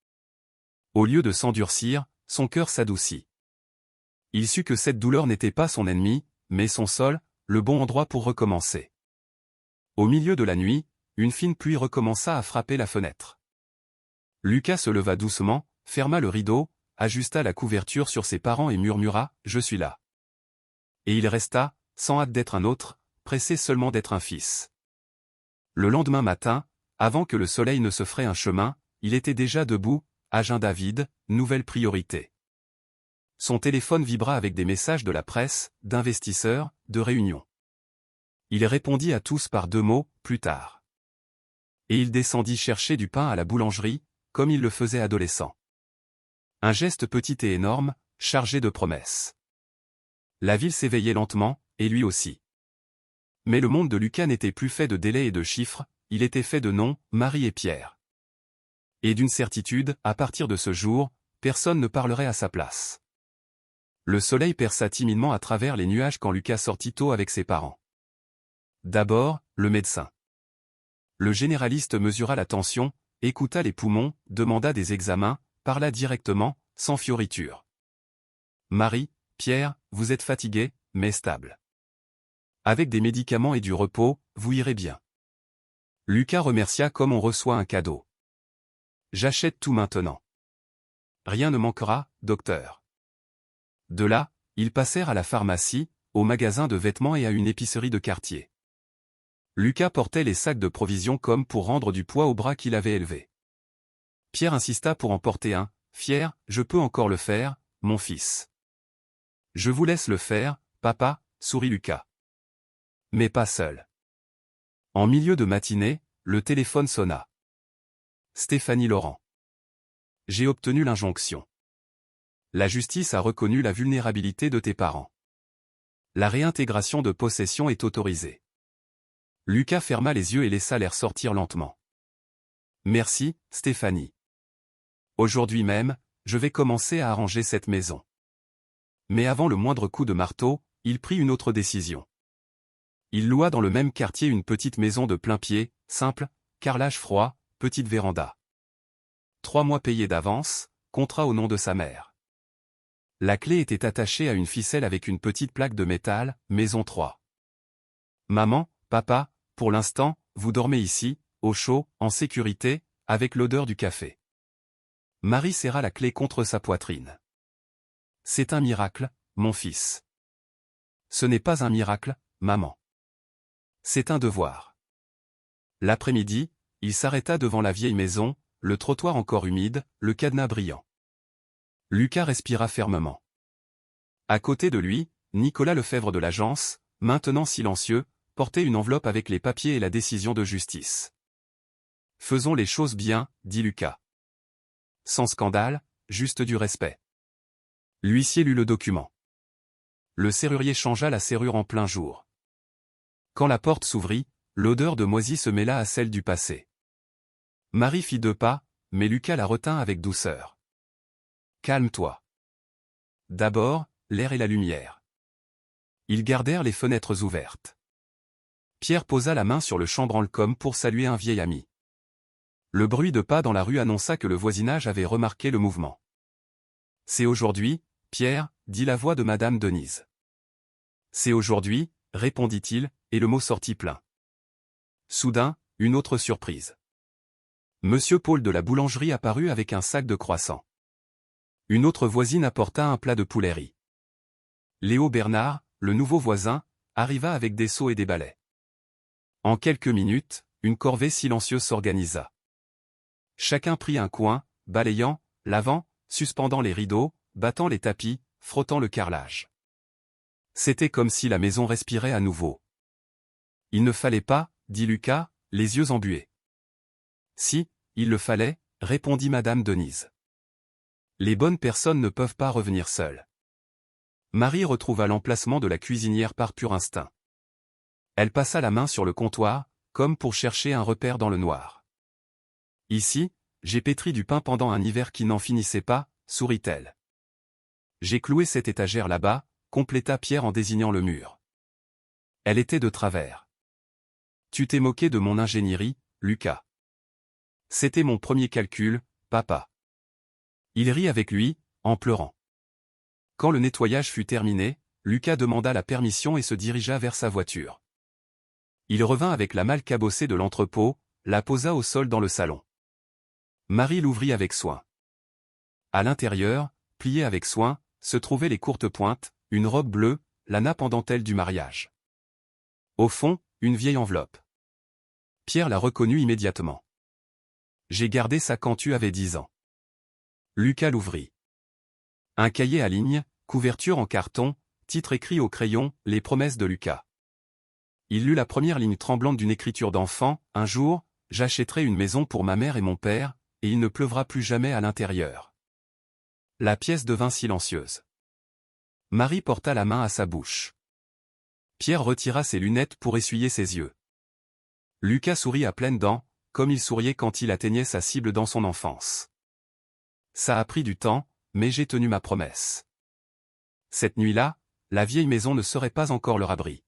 Au lieu de s'endurcir, son cœur s'adoucit. Il sut que cette douleur n'était pas son ennemi, mais son sol, le bon endroit pour recommencer. Au milieu de la nuit, une fine pluie recommença à frapper la fenêtre. Lucas se leva doucement, ferma le rideau, ajusta la couverture sur ses parents et murmura « Je suis là ». Et il resta, sans hâte d'être un autre, pressé seulement d'être un fils. Le lendemain matin, avant que le soleil ne se fraie un chemin, il était déjà debout, agenda vide, nouvelle priorité. Son téléphone vibra avec des messages de la presse, d'investisseurs, de réunions. Il répondit à tous par 2 mots, plus tard. Et il descendit chercher du pain à la boulangerie, comme il le faisait adolescent. Un geste petit et énorme, chargé de promesses. La ville s'éveillait lentement, et lui aussi. Mais le monde de Lucas n'était plus fait de délais et de chiffres, il était fait de noms, Marie et Pierre. Et d'une certitude, à partir de ce jour, personne ne parlerait à sa place. Le soleil perça timidement à travers les nuages quand Lucas sortit tôt avec ses parents. D'abord, le médecin. Le généraliste mesura la tension, écouta les poumons, demanda des examens, parla directement, sans fioriture. Marie, Pierre, vous êtes fatigués, mais stable. Avec des médicaments et du repos, vous irez bien. Lucas remercia comme on reçoit un cadeau. J'achète tout maintenant. Rien ne manquera, docteur. De là, ils passèrent à la pharmacie, au magasin de vêtements et à une épicerie de quartier. Lucas portait les sacs de provisions comme pour rendre du poids au bras qu'il avait élevé. Pierre insista pour en porter un, fier, je peux encore le faire, mon fils. Je vous laisse le faire, papa, sourit Lucas. Mais pas seul. En milieu de matinée, le téléphone sonna. Stéphanie Laurent. J'ai obtenu l'injonction. La justice a reconnu la vulnérabilité de tes parents. La réintégration de possession est autorisée. Lucas ferma les yeux et laissa l'air sortir lentement. Merci, Stéphanie. Aujourd'hui même, je vais commencer à arranger cette maison. Mais avant le moindre coup de marteau, il prit une autre décision. Il loua dans le même quartier une petite maison de plain-pied, simple, carrelage froid, petite véranda. 3 mois payés d'avance, contrat au nom de sa mère. La clé était attachée à une ficelle avec une petite plaque de métal, maison 3. Maman, papa, pour l'instant, vous dormez ici, au chaud, en sécurité, avec l'odeur du café. Marie serra la clé contre sa poitrine. C'est un miracle, mon fils. Ce n'est pas un miracle, maman. C'est un devoir. L'après-midi, il s'arrêta devant la vieille maison, le trottoir encore humide, le cadenas brillant. Lucas respira fermement. À côté de lui, Nicolas Lefebvre de l'agence, maintenant silencieux, portait une enveloppe avec les papiers et la décision de justice. Faisons les choses bien, dit Lucas. Sans scandale, juste du respect. L'huissier lut le document. Le serrurier changea la serrure en plein jour. Quand la porte s'ouvrit, l'odeur de moisi se mêla à celle du passé. Marie fit 2 pas, mais Lucas la retint avec douceur. Calme-toi. D'abord, l'air et la lumière. Ils gardèrent les fenêtres ouvertes. Pierre posa la main sur le chambranle comme pour saluer un vieil ami. Le bruit de pas dans la rue annonça que le voisinage avait remarqué le mouvement. « C'est aujourd'hui, Pierre, dit la voix de Madame Denise. « C'est aujourd'hui, répondit-il, et le mot sortit plein. Soudain, une autre surprise. Monsieur Paul de la boulangerie apparut avec un sac de croissants. Une autre voisine apporta un plat de poulet riz. Léo Bernard, le nouveau voisin, arriva avec des seaux et des balais. En quelques minutes, une corvée silencieuse s'organisa. Chacun prit un coin, balayant, lavant, suspendant les rideaux, battant les tapis, frottant le carrelage. C'était comme si la maison respirait à nouveau. Il ne fallait pas, dit Lucas, les yeux embués. Si, il le fallait, répondit Madame Denise. Les bonnes personnes ne peuvent pas revenir seules. Marie retrouva l'emplacement de la cuisinière par pur instinct. Elle passa la main sur le comptoir, comme pour chercher un repère dans le noir. Ici, j'ai pétri du pain pendant un hiver qui n'en finissait pas, sourit-elle. J'ai cloué cette étagère là-bas, compléta Pierre en désignant le mur. Elle était de travers. Tu t'es moqué de mon ingénierie, Lucas. C'était mon premier calcul, papa. Il rit avec lui, en pleurant. Quand le nettoyage fut terminé, Lucas demanda la permission et se dirigea vers sa voiture. Il revint avec la malle cabossée de l'entrepôt, la posa au sol dans le salon. Marie l'ouvrit avec soin. À l'intérieur, pliée avec soin, se trouvaient les courtes pointes, une robe bleue, la nappe en dentelle du mariage. Au fond, une vieille enveloppe. Pierre la reconnut immédiatement. J'ai gardé ça quand tu avais 10 ans. Lucas l'ouvrit. Un cahier à lignes, couverture en carton, titre écrit au crayon, les promesses de Lucas. Il lut la première ligne tremblante d'une écriture d'enfant, un jour, j'achèterai une maison pour ma mère et mon père, et il ne pleuvra plus jamais à l'intérieur. La pièce devint silencieuse. Marie porta la main à sa bouche. Pierre retira ses lunettes pour essuyer ses yeux. Lucas sourit à pleines dents, comme il souriait quand il atteignait sa cible dans son enfance. Ça a pris du temps, mais j'ai tenu ma promesse. Cette nuit-là, la vieille maison ne serait pas encore leur abri.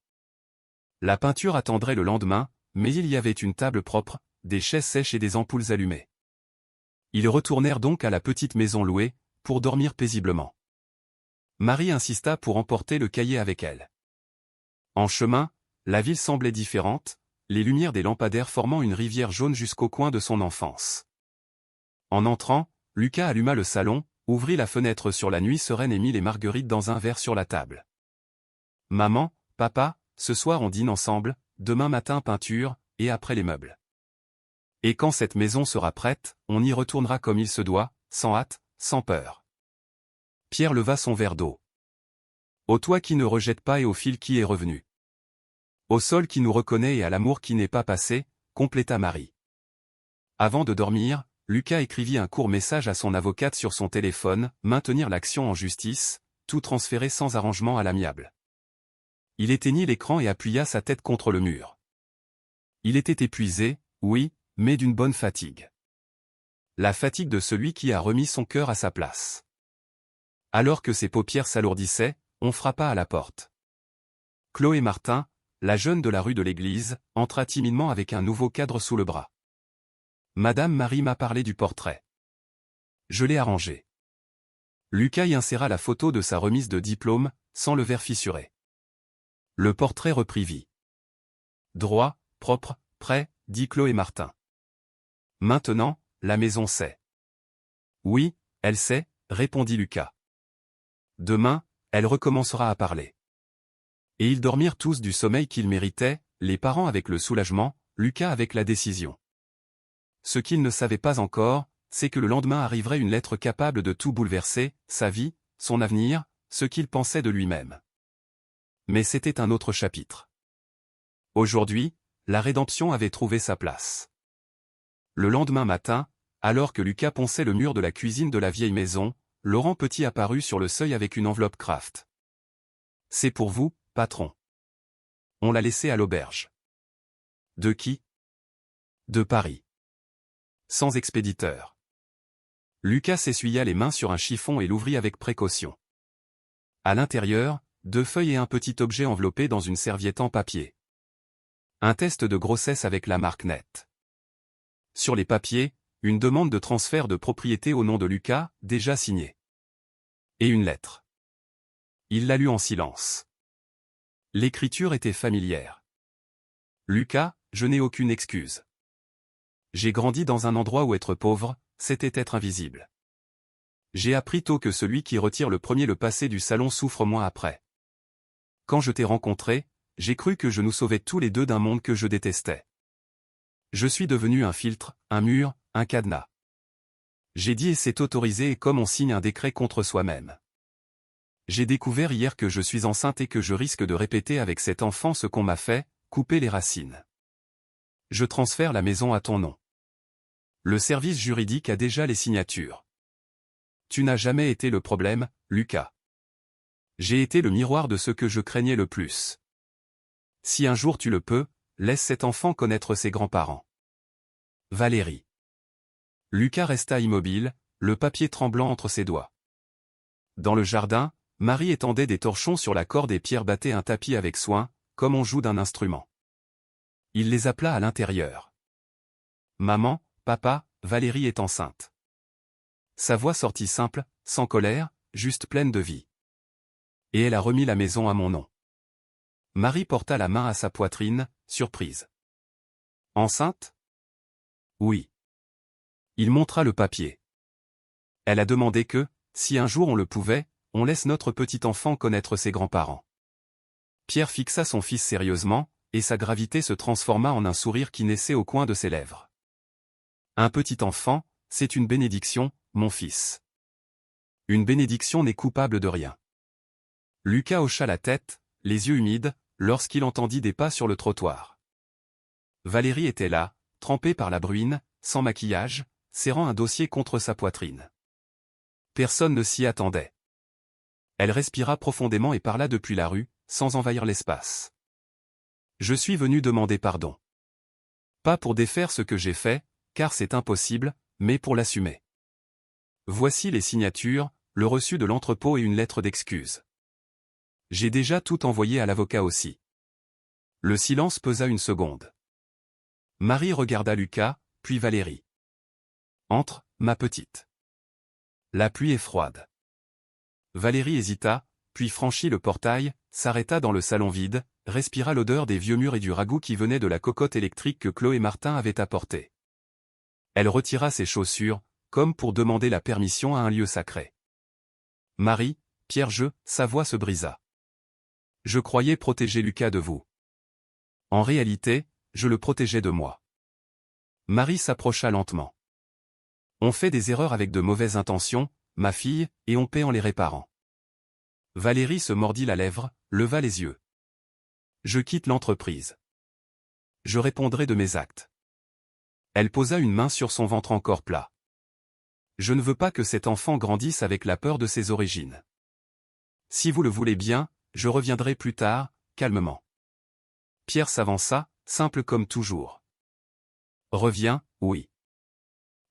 La peinture attendrait le lendemain, mais il y avait une table propre, des chaises sèches et des ampoules allumées. Ils retournèrent donc à la petite maison louée, pour dormir paisiblement. Marie insista pour emporter le cahier avec elle. En chemin, la ville semblait différente, les lumières des lampadaires formant une rivière jaune jusqu'au coin de son enfance. En entrant, Lucas alluma le salon, ouvrit la fenêtre sur la nuit sereine et mit les marguerites dans un verre sur la table. « Maman, papa, ce soir on dîne ensemble, demain matin peinture, et après les meubles. Et quand cette maison sera prête, on y retournera comme il se doit, sans hâte, sans peur. » Pierre leva son verre d'eau. « Au toit qui ne rejette pas et au fil qui est revenu. Au sol qui nous reconnaît et à l'amour qui n'est pas passé, » compléta Marie. Avant de dormir, Lucas écrivit un court message à son avocate sur son téléphone, maintenir l'action en justice, tout transférer sans arrangement à l'amiable. Il éteignit l'écran et appuya sa tête contre le mur. Il était épuisé, oui, mais d'une bonne fatigue. La fatigue de celui qui a remis son cœur à sa place. Alors que ses paupières s'alourdissaient, on frappa à la porte. Chloé Martin, la jeune de la rue de l'église, entra timidement avec un nouveau cadre sous le bras. Madame Marie m'a parlé du portrait. Je l'ai arrangé. Lucas y inséra la photo de sa remise de diplôme, sans le verre fissuré. Le portrait reprit vie. Droit, propre, prêt, dit Chloé Martin. Maintenant, la maison sait. Oui, elle sait, répondit Lucas. Demain, elle recommencera à parler. Et ils dormirent tous du sommeil qu'ils méritaient, les parents avec le soulagement, Lucas avec la décision. Ce qu'ils ne savaient pas encore, c'est que le lendemain arriverait une lettre capable de tout bouleverser, sa vie, son avenir, ce qu'il pensait de lui-même. Mais c'était un autre chapitre. Aujourd'hui, la rédemption avait trouvé sa place. Le lendemain matin, alors que Lucas ponçait le mur de la cuisine de la vieille maison, Laurent Petit apparut sur le seuil avec une enveloppe Kraft. « C'est pour vous, patron. On l'a laissé à l'auberge. » « De qui ? » ?»« De Paris. » « Sans expéditeur. » Lucas s'essuya les mains sur un chiffon et l'ouvrit avec précaution. À l'intérieur, 2 feuilles et un petit objet enveloppé dans une serviette en papier. Un test de grossesse avec la marque Net. Sur les papiers, une demande de transfert de propriété au nom de Lucas, déjà signée. Et une lettre. Il l'a lue en silence. L'écriture était familière. Lucas, je n'ai aucune excuse. J'ai grandi dans un endroit où être pauvre, c'était être invisible. J'ai appris tôt que celui qui retire le premier le passé du salon souffre moins après. Quand je t'ai rencontré, j'ai cru que je nous sauvais tous les deux d'un monde que je détestais. Je suis devenu un filtre, un mur, un cadenas. J'ai dit et c'est autorisé comme on signe un décret contre soi-même. J'ai découvert hier que je suis enceinte et que je risque de répéter avec cet enfant ce qu'on m'a fait, couper les racines. Je transfère la maison à ton nom. Le service juridique a déjà les signatures. Tu n'as jamais été le problème, Lucas. J'ai été le miroir de ce que je craignais le plus. Si un jour tu le peux, laisse cet enfant connaître ses grands-parents. Valérie. Lucas resta immobile, le papier tremblant entre ses doigts. Dans le jardin, Marie étendait des torchons sur la corde et Pierre battait un tapis avec soin, comme on joue d'un instrument. Il les appela à l'intérieur. Maman, papa, Valérie est enceinte. Sa voix sortit simple, sans colère, juste pleine de vie. Et elle a remis la maison à mon nom. Marie porta la main à sa poitrine, surprise. Enceinte? Oui. Il montra le papier. Elle a demandé que, si un jour on le pouvait, on laisse notre petit enfant connaître ses grands-parents. Pierre fixa son fils sérieusement, et sa gravité se transforma en un sourire qui naissait au coin de ses lèvres. Un petit enfant, c'est une bénédiction, mon fils. Une bénédiction n'est coupable de rien. Lucas hocha la tête, les yeux humides, lorsqu'il entendit des pas sur le trottoir. Valérie était là, trempée par la bruine, sans maquillage, serrant un dossier contre sa poitrine. Personne ne s'y attendait. Elle respira profondément et parla depuis la rue, sans envahir l'espace. Je suis venu demander pardon. Pas pour défaire ce que j'ai fait, car c'est impossible, mais pour l'assumer. Voici les signatures, le reçu de l'entrepôt et une lettre d'excuse. J'ai déjà tout envoyé à l'avocat aussi. Le silence pesa une seconde. Marie regarda Lucas, puis Valérie. Entre, ma petite. La pluie est froide. Valérie hésita, puis franchit le portail, s'arrêta dans le salon vide, respira l'odeur des vieux murs et du ragoût qui venait de la cocotte électrique que Chloé Martin avait apportée. Elle retira ses chaussures, comme pour demander la permission à un lieu sacré. Marie, Pierre, sa voix se brisa. Je croyais protéger Lucas de vous. En réalité, je le protégeais de moi. Marie s'approcha lentement. On fait des erreurs avec de mauvaises intentions, ma fille, et on paie en les réparant. Valérie se mordit la lèvre, leva les yeux. Je quitte l'entreprise. Je répondrai de mes actes. Elle posa une main sur son ventre encore plat. Je ne veux pas que cet enfant grandisse avec la peur de ses origines. Si vous le voulez bien, je reviendrai plus tard, calmement. Pierre s'avança, simple comme toujours. Reviens, oui.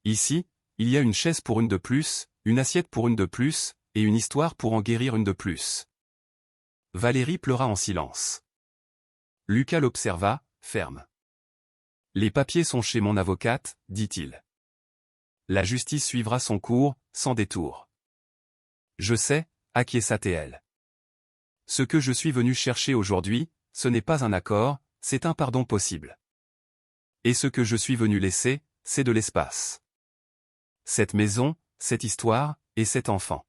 Ici, il y a une chaise pour une de plus, une assiette pour une de plus, et une histoire pour en guérir une de plus. Valérie pleura en silence. Lucas l'observa, ferme. Les papiers sont chez mon avocate, dit-il. La justice suivra son cours, sans détour. Je sais, acquiesça-t-elle. Ce que je suis venu chercher aujourd'hui, ce n'est pas un accord, c'est un pardon possible. Et ce que je suis venu laisser, c'est de l'espace. Cette maison, cette histoire, et cet enfant.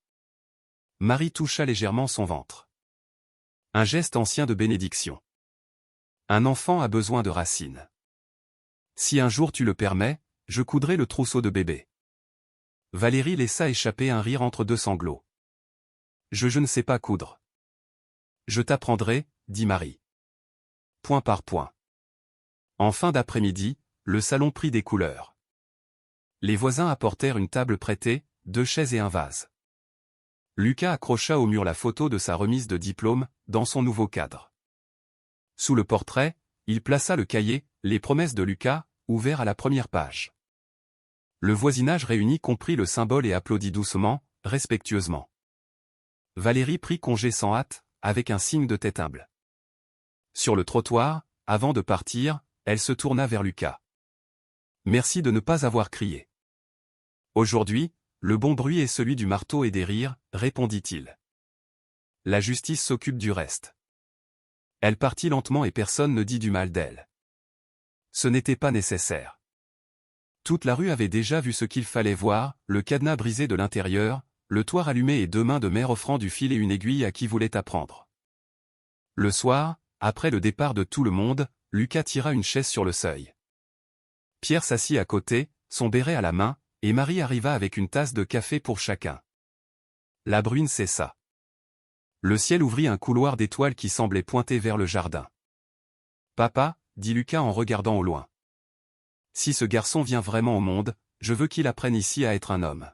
Marie toucha légèrement son ventre. Un geste ancien de bénédiction. Un enfant a besoin de racines. Si un jour tu le permets, je coudrai le trousseau de bébé. Valérie laissa échapper un rire entre deux sanglots. Je ne sais pas coudre. Je t'apprendrai, dit Marie. Point par point. En fin d'après-midi, le salon prit des couleurs. Les voisins apportèrent une table prêtée, 2 chaises et un vase. Lucas accrocha au mur la photo de sa remise de diplôme, dans son nouveau cadre. Sous le portrait, il plaça le cahier, Les promesses de Lucas, ouvert à la première page. Le voisinage réuni comprit le symbole et applaudit doucement, respectueusement. Valérie prit congé sans hâte, avec un signe de tête humble. Sur le trottoir, avant de partir, elle se tourna vers Lucas. « Merci de ne pas avoir crié. » « Aujourd'hui, le bon bruit est celui du marteau et des rires, » répondit-il. « La justice s'occupe du reste. » Elle partit lentement et personne ne dit du mal d'elle. Ce n'était pas nécessaire. Toute la rue avait déjà vu ce qu'il fallait voir, le cadenas brisé de l'intérieur, le toit rallumé et 2 mains de mère offrant du fil et une aiguille à qui voulait apprendre. Le soir, après le départ de tout le monde, Lucas tira une chaise sur le seuil. Pierre s'assit à côté, son béret à la main, et Marie arriva avec une tasse de café pour chacun. La bruine cessa. Le ciel ouvrit un couloir d'étoiles qui semblait pointer vers le jardin. « Papa, » dit Lucas en regardant au loin. « Si ce garçon vient vraiment au monde, je veux qu'il apprenne ici à être un homme. »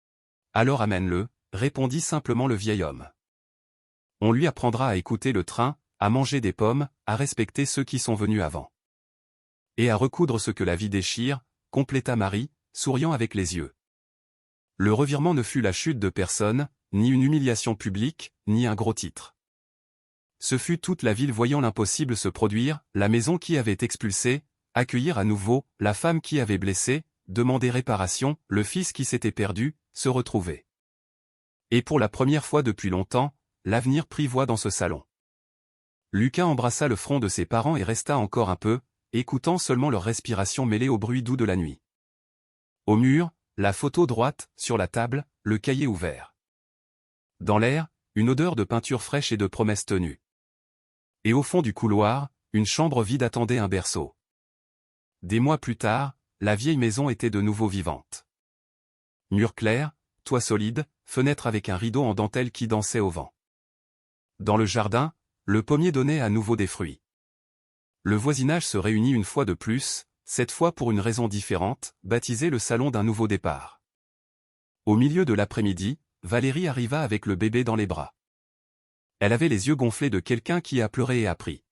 « Alors amène-le, » répondit simplement le vieil homme. « On lui apprendra à écouter le train, à manger des pommes, à respecter ceux qui sont venus avant. Et à recoudre ce que la vie déchire, » compléta Marie, souriant avec les yeux. Le revirement ne fut la chute de personne, ni une humiliation publique, ni un gros titre. Ce fut toute la ville voyant l'impossible se produire, la maison qui avait expulsé, accueillir à nouveau, la femme qui avait blessé, demander réparation, le fils qui s'était perdu, se retrouver. Et pour la première fois depuis longtemps, l'avenir prit voix dans ce salon. Lucas embrassa le front de ses parents et resta encore un peu, écoutant seulement leur respiration mêlée au bruit doux de la nuit. Au mur, la photo droite, sur la table, le cahier ouvert. Dans l'air, une odeur de peinture fraîche et de promesses tenues. Et au fond du couloir, une chambre vide attendait un berceau. Des mois plus tard, la vieille maison était de nouveau vivante. Mur clair, toit solide, fenêtre avec un rideau en dentelle qui dansait au vent. Dans le jardin, le pommier donnait à nouveau des fruits. Le voisinage se réunit une fois de plus, cette fois pour une raison différente, baptisé le salon d'un nouveau départ. Au milieu de l'après-midi, Valérie arriva avec le bébé dans les bras. Elle avait les yeux gonflés de quelqu'un qui a pleuré et a pris.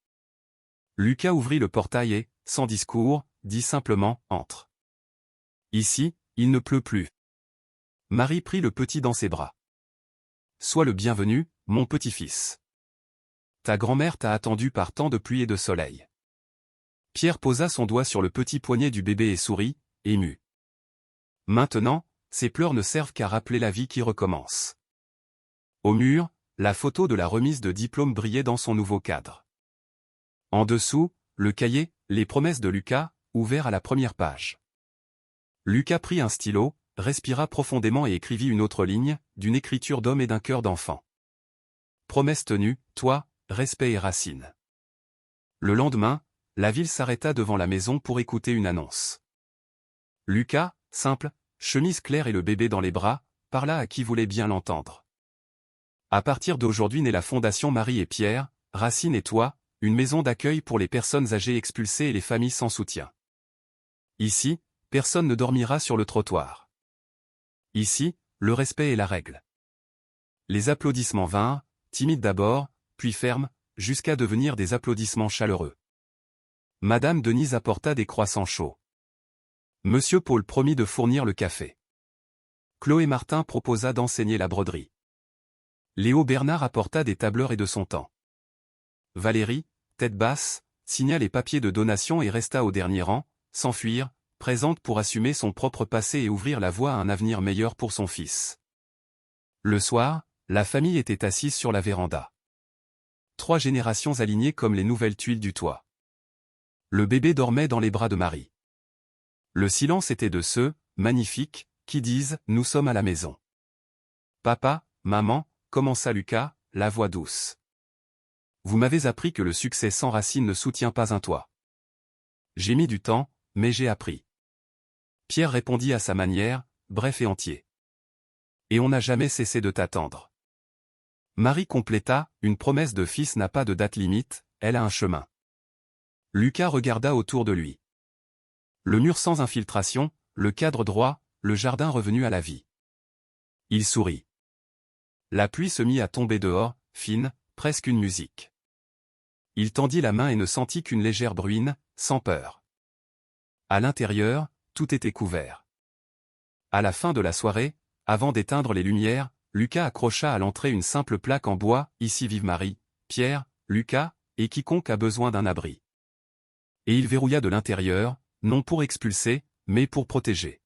Lucas ouvrit le portail et, sans discours, dit simplement « Entre ». Ici, il ne pleut plus. Marie prit le petit dans ses bras. « Sois le bienvenu, mon petit-fils. Ta grand-mère t'a attendu par tant de pluie et de soleil. » Pierre posa son doigt sur le petit poignet du bébé et sourit, ému. Maintenant, ces pleurs ne servent qu'à rappeler la vie qui recommence. Au mur, la photo de la remise de diplôme brillait dans son nouveau cadre. En dessous, le cahier, les promesses de Lucas, ouvert à la première page. Lucas prit un stylo, respira profondément et écrivit une autre ligne, d'une écriture d'homme et d'un cœur d'enfant. Promesse tenue, toi, respect et Racine. Le lendemain, la ville s'arrêta devant la maison pour écouter une annonce. Lucas, simple, chemise claire et le bébé dans les bras, parla à qui voulait bien l'entendre. À partir d'aujourd'hui naît la Fondation Marie et Pierre, Racine et toi, une maison d'accueil pour les personnes âgées expulsées et les familles sans soutien. Ici, personne ne dormira sur le trottoir. Ici, le respect est la règle. Les applaudissements vinrent, timides d'abord, puis fermes, jusqu'à devenir des applaudissements chaleureux. Madame Denise apporta des croissants chauds. Monsieur Paul promit de fournir le café. Chloé Martin proposa d'enseigner la broderie. Léo Bernard apporta des tableurs et de son temps. Valérie, tête basse, signa les papiers de donation et resta au dernier rang, sans fuir, présente pour assumer son propre passé et ouvrir la voie à un avenir meilleur pour son fils. Le soir, la famille était assise sur la véranda. 3 générations alignées comme les nouvelles tuiles du toit. Le bébé dormait dans les bras de Marie. Le silence était de ceux, magnifiques, qui disent « Nous sommes à la maison ». Papa, maman, commença Lucas, la voix douce. Vous m'avez appris que le succès sans racine ne soutient pas un toit. J'ai mis du temps, mais j'ai appris. Pierre répondit à sa manière, bref et entier. Et on n'a jamais cessé de t'attendre. Marie compléta, une promesse de fils n'a pas de date limite, elle a un chemin. Lucas regarda autour de lui. Le mur sans infiltration, le cadre droit, le jardin revenu à la vie. Il sourit. La pluie se mit à tomber dehors, fine, presque une musique. Il tendit la main et ne sentit qu'une légère bruine, sans peur. À l'intérieur, tout était couvert. À la fin de la soirée, avant d'éteindre les lumières, Lucas accrocha à l'entrée une simple plaque en bois, « Ici vive Marie, Pierre, Lucas, et quiconque a besoin d'un abri ». Et il verrouilla de l'intérieur, non pour expulser, mais pour protéger.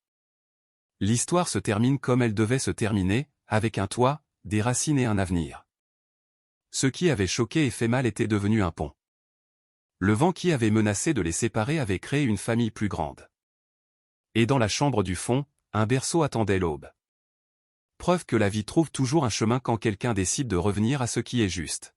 L'histoire se termine comme elle devait se terminer, avec un toit, des racines et un avenir. Ce qui avait choqué et fait mal était devenu un pont. Le vent qui avait menacé de les séparer avait créé une famille plus grande. Et dans la chambre du fond, un berceau attendait l'aube. Preuve que la vie trouve toujours un chemin quand quelqu'un décide de revenir à ce qui est juste.